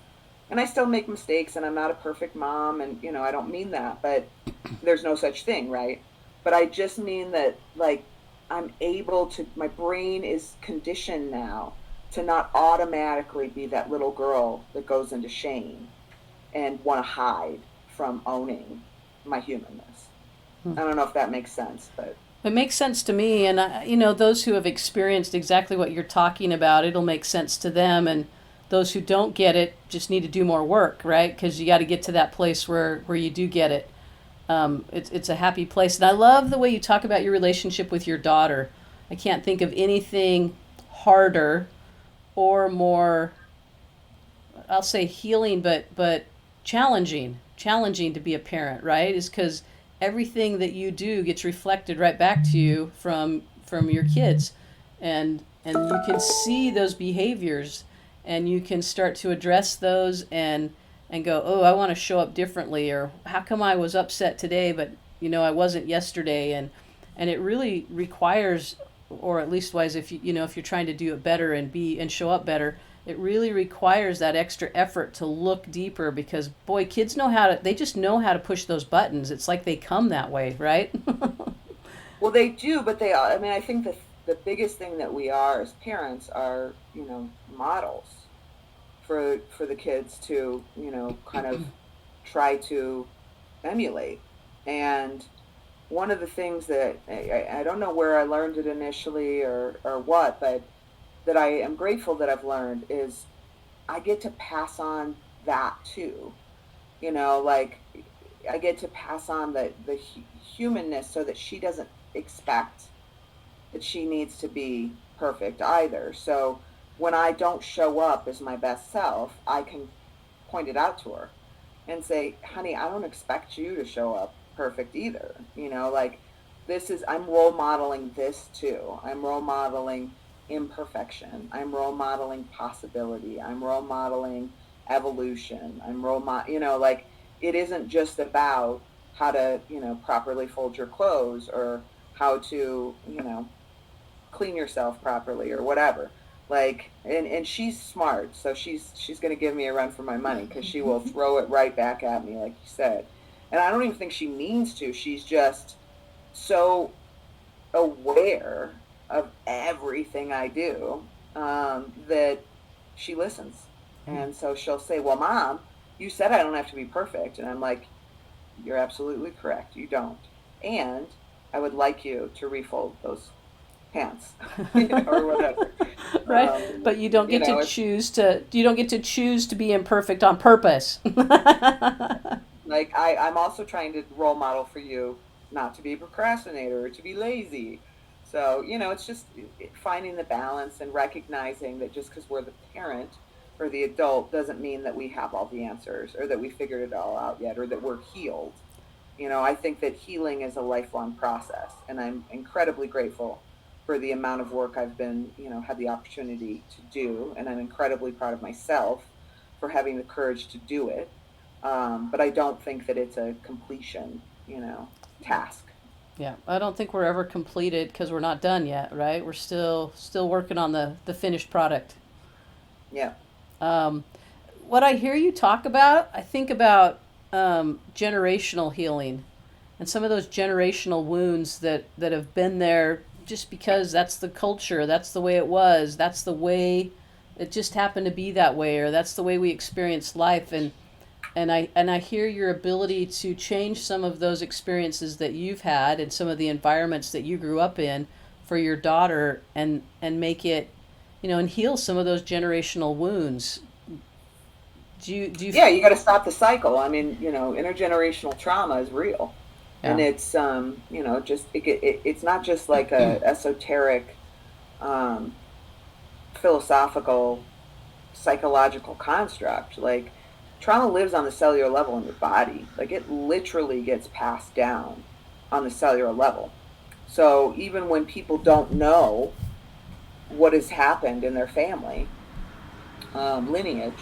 Speaker 4: And I still make mistakes and I'm not a perfect mom, and I don't mean that, but there's no such thing, right? But I just mean that, like, my brain is conditioned now to not automatically be that little girl that goes into shame and want to hide from owning my humanness. I don't know if that makes sense, but
Speaker 3: It makes sense to me, and those who have experienced exactly what you're talking about, it'll make sense to them, and those who don't get it just need to do more work, right? Because you got to get to that place where you do get it. It's a happy place, and I love the way you talk about your relationship with your daughter. I can't think of anything harder or more, I'll say healing, but challenging to be a parent, right? Is because everything that you do gets reflected right back to you from your kids, and you can see those behaviors, and you can start to address those and go, oh, I want to show up differently, or how come I was upset today, but I wasn't yesterday, and it really requires, or at least wise, if if you're trying to do it better and show up better, it really requires that extra effort to look deeper, because boy, kids they just know how to push those buttons. It's like they come that way, right?
Speaker 4: well, they do, but I mean, I think the biggest thing that we are as parents are, models for the kids to, kind of try to emulate. And one of the things that I don't know where I learned it initially or what, but that I am grateful that I've learned is I get to pass on that too. Like I get to pass on the humanness so that she doesn't expect that she needs to be perfect either. So when I don't show up as my best self, I can point it out to her and say, honey, I don't expect you to show up perfect either. Like I'm role modeling this too. I'm role modeling imperfection. I'm role modeling possibility. I'm role modeling evolution. Like it isn't just about how to, properly fold your clothes or how to, clean yourself properly or whatever. Like, and she's smart, so she's going to give me a run for my money because she will throw it right back at me, like you said. And I don't even think she means to. She's just so aware of everything I do, that she listens. And so she'll say, well, Mom, you said I don't have to be perfect. And I'm like, you're absolutely correct. You don't. and I would like you to refold those pants or whatever.
Speaker 3: Right, but you don't
Speaker 4: You
Speaker 3: get to
Speaker 4: know, it's
Speaker 3: choose to be imperfect on purpose.
Speaker 4: like I'm also trying to role model for you not to be a procrastinator or to be lazy. So, it's just finding the balance and recognizing that just because we're the parent or the adult doesn't mean that we have all the answers or that we figured it all out yet or that we're healed. I think that healing is a lifelong process, and I'm incredibly grateful for the amount of work I've been, had the opportunity to do, and I'm incredibly proud of myself for having the courage to do it. But I don't think that it's a completion, task.
Speaker 3: Yeah, I don't think we're ever completed because we're not done yet, right? We're still working on the finished product.
Speaker 4: Yeah.
Speaker 3: Um, what I hear you talk about, I think about generational healing and some of those generational wounds that have been there just because that's the culture, that's the way it was, that's the way it just happened to be that way, or that's the way we experienced life. And I hear your ability to change some of those experiences that you've had and some of the environments that you grew up in for your daughter, and make it, and heal some of those generational wounds. Do you
Speaker 4: Yeah, you got to stop the cycle. I mean, intergenerational trauma is real. And
Speaker 3: Yeah.
Speaker 4: it's, just, it's not just like a esoteric, um, philosophical, psychological construct. Like, trauma lives on the cellular level in your body. Like, it literally gets passed down on the cellular level. So even when people don't know what has happened in their family lineage,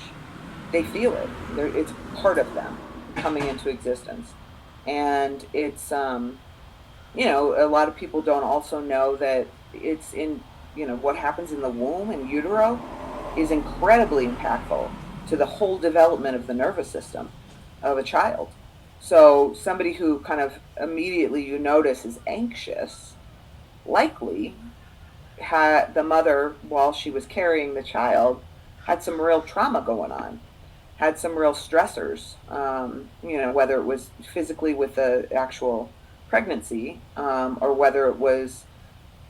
Speaker 4: they feel it. It's part of them coming into existence. And it's, a lot of people don't also know that it's in, what happens in the womb and utero is incredibly impactful to the whole development of the nervous system of a child. So somebody who kind of immediately you notice is anxious likely had the mother, while she was carrying the child, had some real trauma going on, had some real stressors, whether it was physically with the actual pregnancy, or whether it was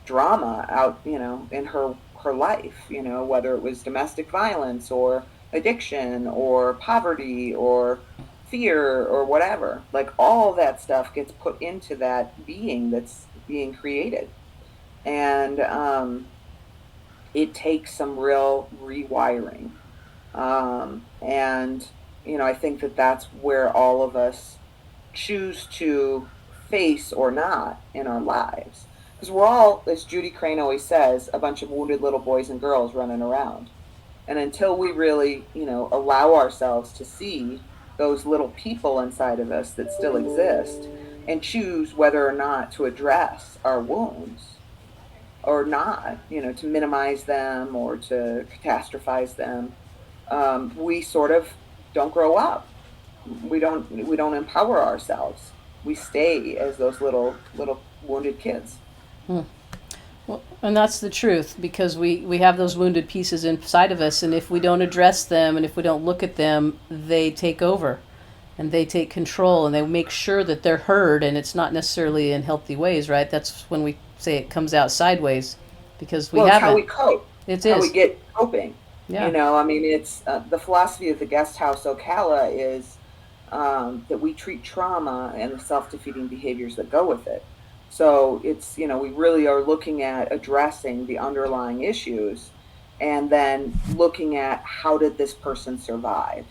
Speaker 4: drama out, in her life, whether it was domestic violence or addiction or poverty or fear or whatever. Like all that stuff gets put into that being that's being created. And it takes some real rewiring. And, I think that that's where all of us choose to face or not in our lives. Because we're all, as Judy Crane always says, a bunch of wounded little boys and girls running around. And until we really, allow ourselves to see those little people inside of us that still exist and choose whether or not to address our wounds or not, to minimize them or to catastrophize them, we sort of don't grow up. We don't empower ourselves. We stay as those little wounded kids.
Speaker 3: Hmm. Well, and that's the truth, because we have those wounded pieces inside of us, and if we don't address them and if we don't look at them, they take over and they take control and they make sure that they're heard, and it's not necessarily in healthy ways, right? That's when we say it comes out sideways, because we
Speaker 4: Well, it's how
Speaker 3: haven't.
Speaker 4: we cope.
Speaker 3: It
Speaker 4: It's how we
Speaker 3: is.
Speaker 4: get coping.
Speaker 3: Yeah.
Speaker 4: I mean, it's the philosophy of the Guest House Ocala is that we treat trauma and the self-defeating behaviors that go with it. So it's, we really are looking at addressing the underlying issues and then looking at how did this person survive?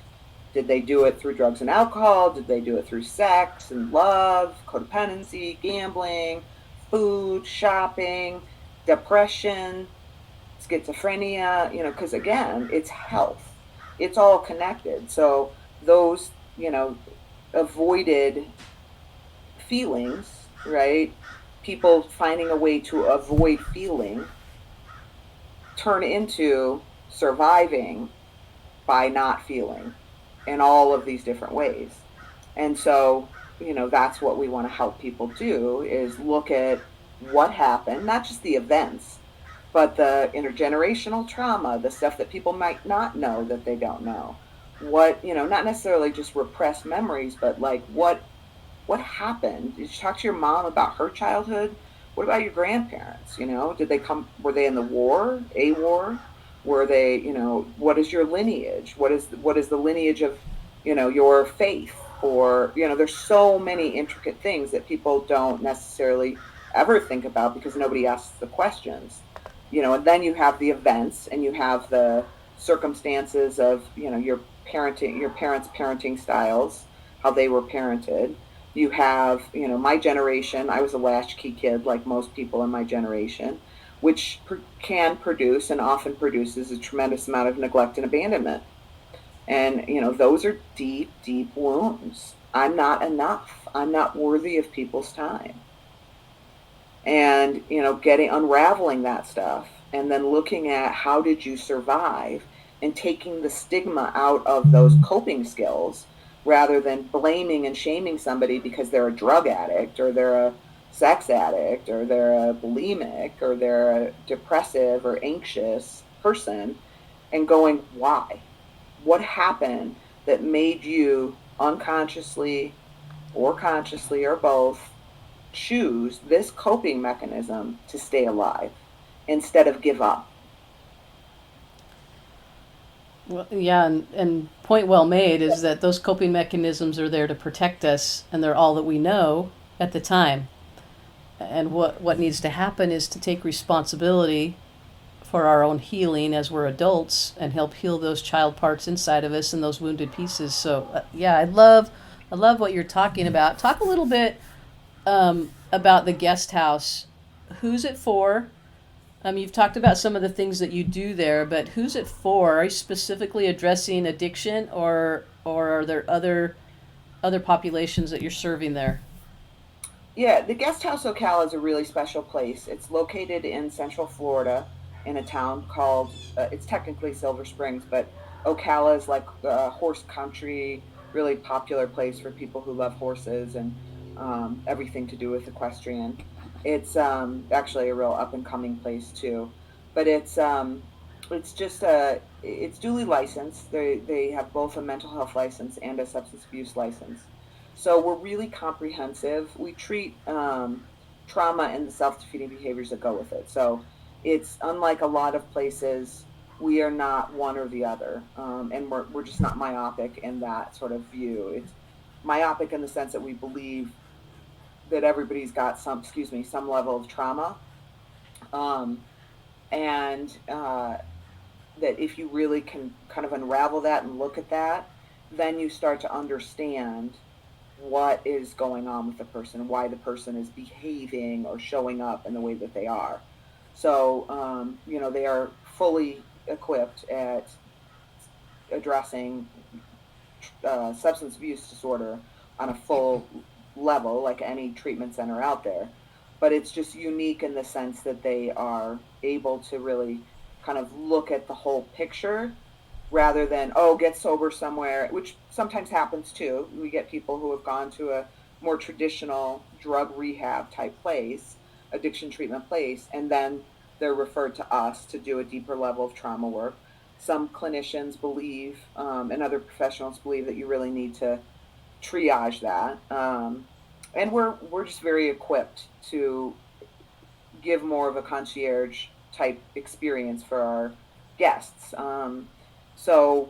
Speaker 4: Did they do it through drugs and alcohol? Did they do it through sex and love, codependency, gambling, food, shopping, depression, schizophrenia? Because again, it's health. It's all connected. So those, avoided feelings, right? People finding a way to avoid feeling turn into surviving by not feeling in all of these different ways. And so, that's what we want to help people do is look at what happened, not just the events, but the intergenerational trauma, the stuff that people might not know that they don't know. What, not necessarily just repressed memories, but like what what happened? Did you talk to your mom about her childhood? What about your grandparents? Did they come, were they in the war, a war? Were they, what is your lineage? What is the lineage of, your faith? Or, there's so many intricate things that people don't necessarily ever think about because nobody asks the questions. And then you have the events and you have the circumstances of, your parents' parenting styles, how they were parented. You have, my generation, I was a latchkey kid like most people in my generation, which can produce and often produces a tremendous amount of neglect and abandonment. And, those are deep, deep wounds. I'm not enough. I'm not worthy of people's time. And, unraveling that stuff and then looking at how did you survive and taking the stigma out of those coping skills rather than blaming and shaming somebody because they're a drug addict or they're a sex addict or they're a bulimic or they're a depressive or anxious person, and going, why? What happened that made you unconsciously or consciously or both choose this coping mechanism to stay alive instead of give up?
Speaker 3: Well, yeah, and point well made is that those coping mechanisms are there to protect us, and they're all that we know at the time. And what needs to happen is to take responsibility for our own healing as we're adults and help heal those child parts inside of us and those wounded pieces. So yeah, I love what you're talking about. Talk a little bit about the guest house. Who's it for? You've talked about some of the things that you do there, but who's it for? Are you specifically addressing addiction, or are there other populations that you're serving there?
Speaker 4: Yeah, the Guest House Ocala is a really special place. It's located in Central Florida in a town called, it's technically Silver Springs, but Ocala is like horse country, really popular place for people who love horses and everything to do with equestrian. It's actually a real up and coming place too, but it's just it's duly licensed. They have both a mental health license and a substance abuse license. So we're really comprehensive. We treat trauma and the self-defeating behaviors that go with it. So it's unlike a lot of places. We are not one or the other, and we're just not myopic in that sort of view. It's myopic in the sense that we believe that everybody's got some level of trauma, um, and that if you really can kind of unravel that and look at that, then you start to understand what is going on with the person, why the person is behaving or showing up in the way that they are. So, they are fully equipped at addressing substance abuse disorder on a full level, like any treatment center out there. But it's just unique in the sense that they are able to really kind of look at the whole picture rather than, oh, get sober somewhere, which sometimes happens too. We get people who have gone to a more traditional drug rehab type place, addiction treatment place, and then they're referred to us to do a deeper level of trauma work. Some clinicians believe, and other professionals believe, that you really need to triage that. And we're just very equipped to give more of a concierge type experience for our guests. So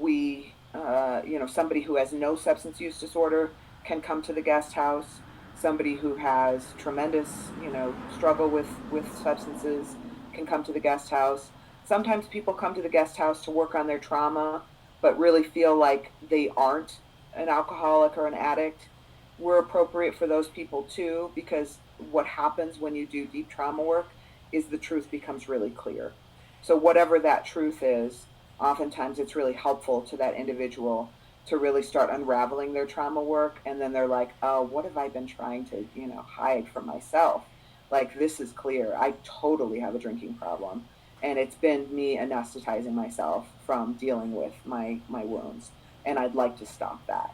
Speaker 4: somebody who has no substance use disorder can come to the guest house. Somebody who has tremendous, struggle with substances can come to the guest house. Sometimes people come to the guest house to work on their trauma, but really feel like they aren't an alcoholic or an addict. We're appropriate for those people too, because what happens when you do deep trauma work is the truth becomes really clear. So whatever that truth is, oftentimes it's really helpful to that individual to really start unraveling their trauma work. And then they're like, oh, what have I been trying to, hide from myself? Like, this is clear. I totally have a drinking problem. And it's been me anesthetizing myself from dealing with my wounds. And I'd like to stop that.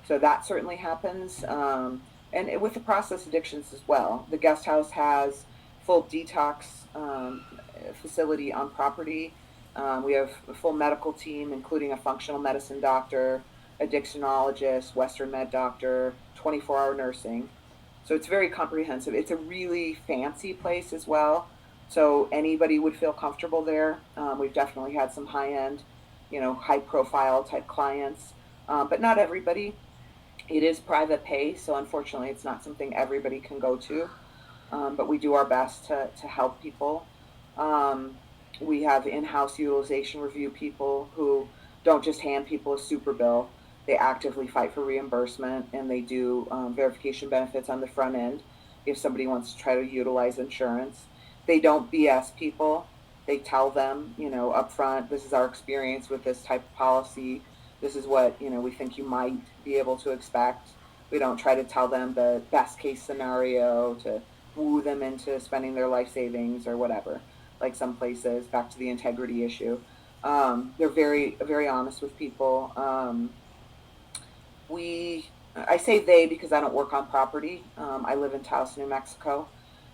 Speaker 4: So that certainly happens. And with the process addictions as well, the guest house has full detox facility on property. We have a full medical team, including a functional medicine doctor, addictionologist, Western med doctor, 24-hour nursing. So it's very comprehensive. It's a really fancy place as well. So anybody would feel comfortable there. We've definitely had some high end, high profile type clients, but not everybody. It is private pay, so unfortunately, it's not something everybody can go to. But we do our best to help people. Um, we have in house utilization review people who don't just hand people a super bill. They actively fight for reimbursement, and they do verification benefits on the front end if somebody wants to try to utilize insurance. They don't BS people. They tell them, up front, this is our experience with this type of policy. This is what, we think you might be able to expect. We don't try to tell them the best case scenario to woo them into spending their life savings or whatever, like some places, back to the integrity issue. They're very, very honest with people. I say they because I don't work on property. I live in Taos, New Mexico,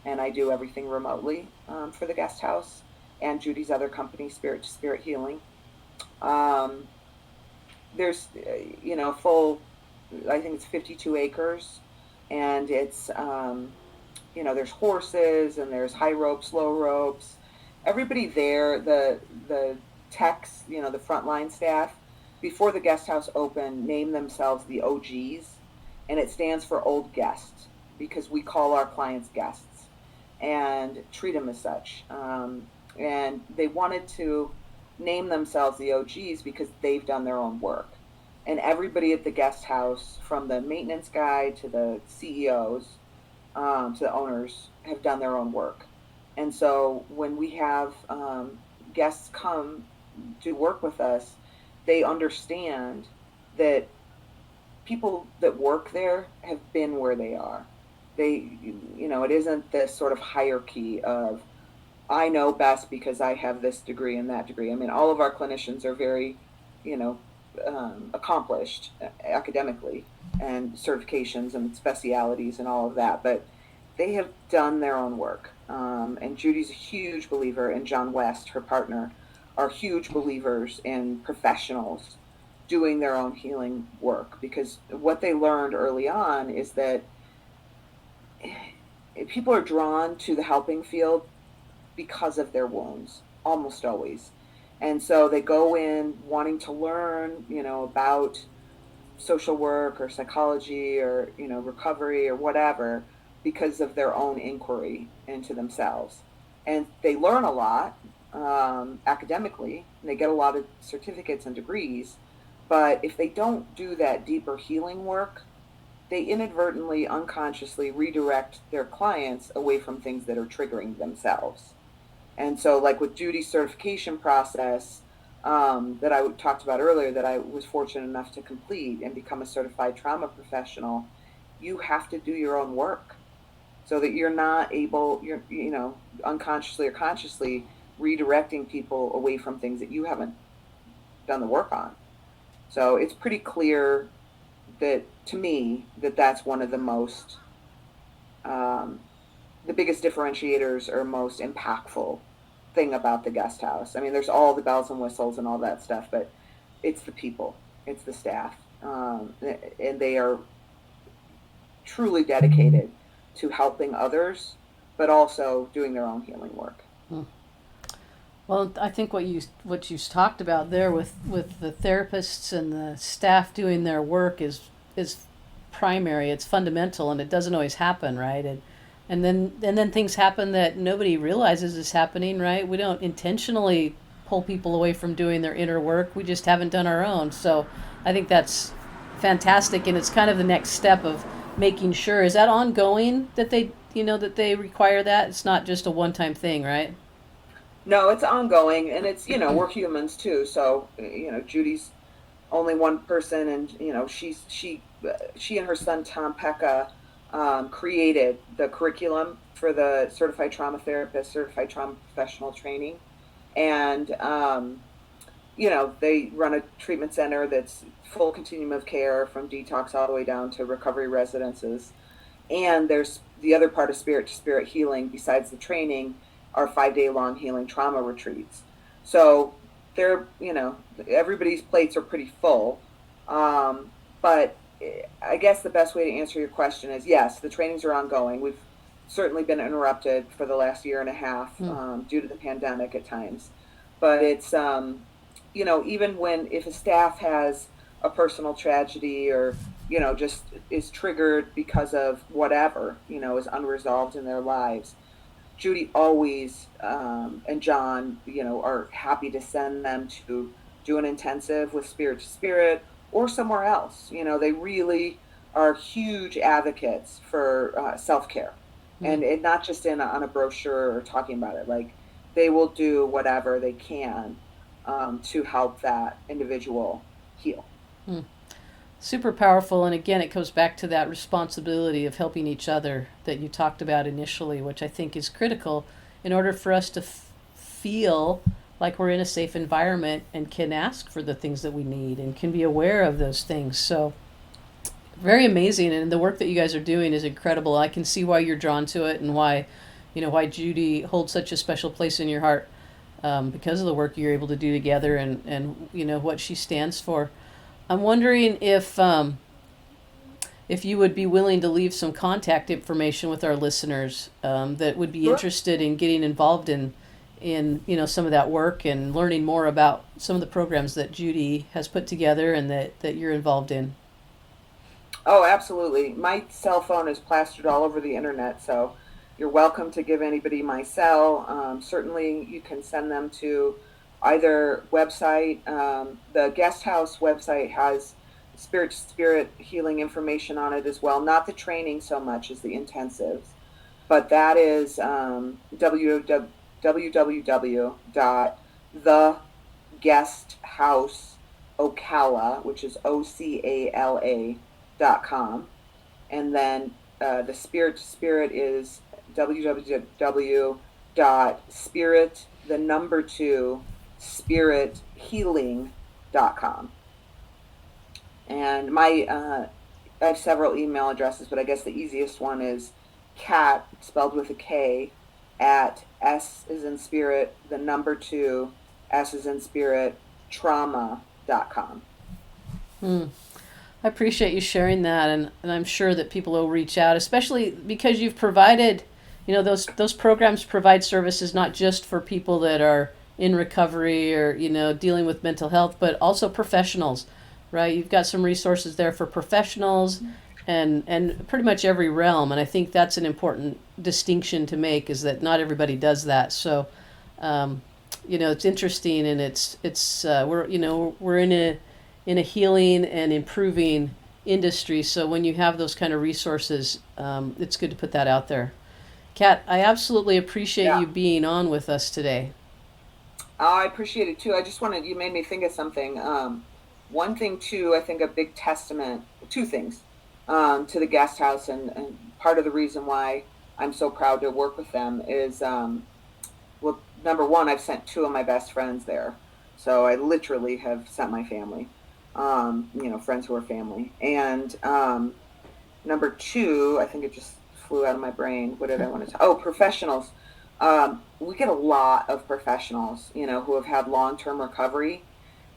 Speaker 4: and I do everything remotely for the guest house and Judy's other company, Spirit to Spirit Healing. Um, there's, full, I think it's 52 acres, and it's, there's horses and there's high ropes, low ropes. Everybody there, the techs, the frontline staff, before the guest house opened, name themselves the OGs, and it stands for old guests because we call our clients guests and treat them as such. And they wanted to name themselves the OGs because they've done their own work. And everybody at the guest house, from the maintenance guy to the CEOs, to the owners, have done their own work. And so when we have guests come to work with us, they understand that people that work there have been where they are. It isn't this sort of hierarchy of, I know best because I have this degree and that degree. I mean, all of our clinicians are very, accomplished academically and certifications and specialities and all of that, but they have done their own work. And Judy's a huge believer, and John West, her partner, are huge believers in professionals doing their own healing work, because what they learned early on is that people are drawn to the helping field because of their wounds, almost always. And so they go in wanting to learn, about social work or psychology or, recovery or whatever, because of their own inquiry into themselves. And they learn a lot academically, and they get a lot of certificates and degrees. But if they don't do that deeper healing work, they inadvertently, unconsciously redirect their clients away from things that are triggering themselves. And so, like with Judy's certification process that I talked about earlier, that I was fortunate enough to complete and become a certified trauma professional, you have to do your own work so that you're not able, unconsciously or consciously redirecting people away from things that you haven't done the work on. So it's pretty clear that, to me, that's one of the most the biggest differentiators or most impactful thing about the guest house. I mean, there's all the bells and whistles and all that stuff, but it's the people, it's the staff, and they are truly dedicated to helping others, but also doing their own healing work.
Speaker 3: Well, I think what you talked about there with the therapists and the staff doing their work is primary. It's fundamental, and it doesn't always happen, right? And then things happen that nobody realizes is happening, right? We don't intentionally pull people away from doing their inner work. We just haven't done our own. So I think that's fantastic, and it's kind of the next step of making sure. Is that ongoing that they require that? It's not just a one-time thing, right?
Speaker 4: No, it's ongoing, and it's, we're humans too. So, Judy's only one person, and, she and her son, Tom Pekka, created the curriculum for the certified trauma therapist, certified trauma professional training. And, they run a treatment center that's full continuum of care from detox all the way down to recovery residences. And there's the other part of Spirit to Spirit Healing, besides the training, are 5-day long healing trauma retreats. So they're, everybody's plates are pretty full. But I guess the best way to answer your question is yes, the trainings are ongoing. We've certainly been interrupted for the last year and a half
Speaker 3: Hmm.
Speaker 4: due to the pandemic at times. But it's, even when, if a staff has a personal tragedy or, just is triggered because of whatever, is unresolved in their lives, Judy always and John, are happy to send them to do an intensive with Spirit to Spirit or somewhere else. They really are huge advocates for self care,
Speaker 3: Hmm.
Speaker 4: and not just on a brochure or talking about it. Like they will do whatever they can to help that individual heal.
Speaker 3: Hmm. Super powerful. And again, it goes back to that responsibility of helping each other that you talked about initially, which I think is critical in order for us to feel like we're in a safe environment and can ask for the things that we need and can be aware of those things. So, very amazing. And the work that you guys are doing is incredible. I can see why you're drawn to it and why, why Judy holds such a special place in your heart, because of the work you're able to do together and what she stands for. I'm wondering if you would be willing to leave some contact information with our listeners, that would be
Speaker 4: Sure.
Speaker 3: interested in getting involved in some of that work and learning more about some of the programs that Judy has put together and that you're involved in.
Speaker 4: Oh, absolutely. My cell phone is plastered all over the internet, so you're welcome to give anybody my cell. Certainly, you can send them to either website. The Guest House website has spirit to spirit healing information on it as well. Not the training so much as the intensives, but that is www.theguesthouseocala, which is OCALA.com. And then the spirit to spirit is www.spirit, the number two, spirithealing.com. And I have several email addresses, but I guess the easiest one is cat, spelled with a K, at S is in spirit, the number two, S is in spirit, trauma.com.
Speaker 3: Hmm. I appreciate you sharing that, and I'm sure that people will reach out, especially because you've provided, those programs provide services not just for people that are in recovery or dealing with mental health, but also professionals, right? You've got some resources there for professionals, and pretty much every realm, and I think that's an important distinction to make is that not everybody does that. So, it's interesting, and it's we're in a healing and improving industry. So when you have those kind of resources, it's good to put that out there. Kat, I absolutely appreciate
Speaker 4: Yeah.
Speaker 3: you being on with us today.
Speaker 4: Oh, I appreciate it too. I just wanted, you made me think of something. One thing too, I think a big testament, two things, to the guest house, and part of the reason why I'm so proud to work with them is, well, number one, I've sent two of my best friends there. So I literally have sent my family, friends who are family. And number two, I think it just flew out of my brain. What did I want to? Oh, professionals. We get a lot of professionals, who have had long-term recovery,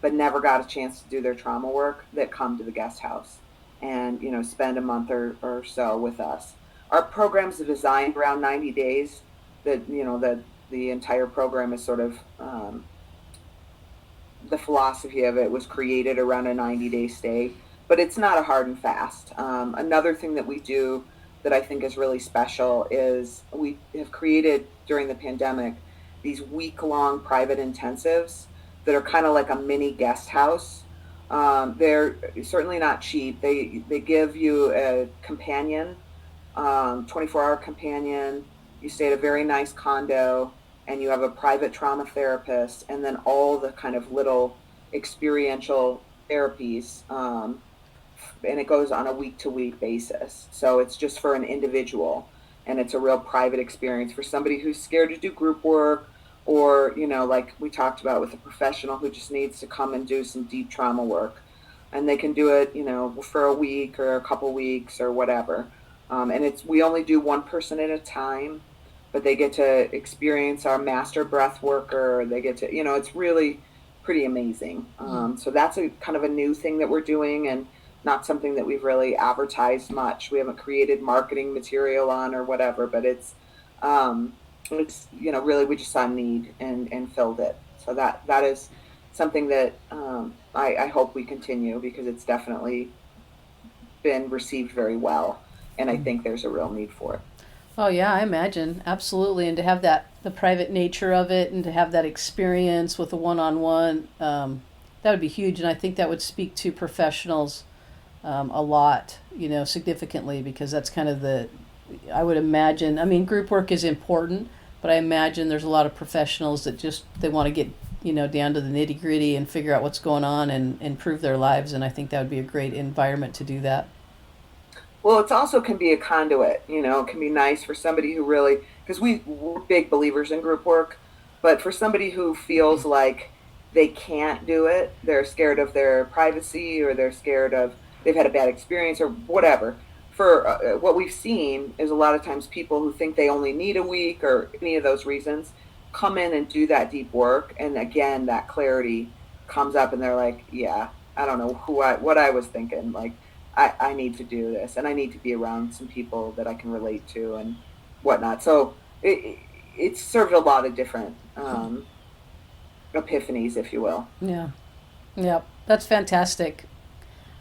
Speaker 4: but never got a chance to do their trauma work that come to the guest house and spend a month or so with us. Our programs are designed around 90 days. That the entire program is sort of the philosophy of it was created around a 90-day stay, but it's not a hard and fast. Another thing that we do that I think is really special is we have created during the pandemic these week-long private intensives that are kind of like a mini guest house. They're certainly not cheap. They give you a companion, 24-hour companion. You stay at a very nice condo, and you have a private trauma therapist, and then all the kind of little experiential therapies. And it goes on a week to week basis. So it's just for an individual, and it's a real private experience for somebody who's scared to do group work, or, like we talked about with a professional who just needs to come and do some deep trauma work. And they can do it, for a week or a couple weeks or whatever. And we only do one person at a time, but they get to experience our master breath worker. They get to, it's really pretty amazing. So that's a kind of a new thing that we're doing, and not something that we've really advertised much. We haven't created marketing material on or whatever, but it's really we just saw a need and filled it. So that is something that I hope we continue, because it's definitely been received very well, and I think there's a real need for it.
Speaker 3: Oh yeah, I imagine. Absolutely. And to have the private nature of it, and to have that experience with a one-on-one, that would be huge. And I think that would speak to professionals a lot, significantly, because that's kind of I would imagine, I mean, group work is important, but I imagine there's a lot of professionals that they want to get, down to the nitty gritty and figure out what's going on and improve their lives. And I think that would be a great environment to do that.
Speaker 4: Well, it also can be a conduit. It can be nice for somebody who really, because we're big believers in group work, but for somebody who feels like they can't do it, they're scared of their privacy, or they're scared of, they've had a bad experience or whatever. For what we've seen is a lot of times people who think they only need a week or any of those reasons come in and do that deep work. And again, that clarity comes up, and they're like, yeah, I don't know what I was thinking. Like, I need to do this, and I need to be around some people that I can relate to and whatnot. So it's served a lot of different epiphanies, if you will.
Speaker 3: Yeah. Yeah. That's fantastic.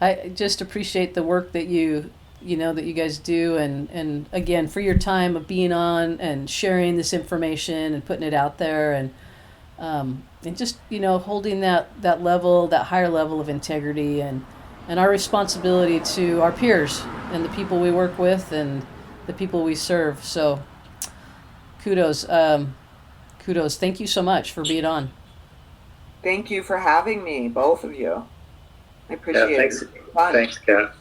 Speaker 3: I just appreciate the work that that you guys do, and again, for your time of being on and sharing this information and putting it out there, and just, holding that higher level of integrity, and our responsibility to our peers and the people we work with and the people we serve. So kudos. Thank you so much for being on.
Speaker 4: Thank you for having me, both of you. I appreciate
Speaker 5: thanks,
Speaker 4: it.
Speaker 5: Thanks, Kat.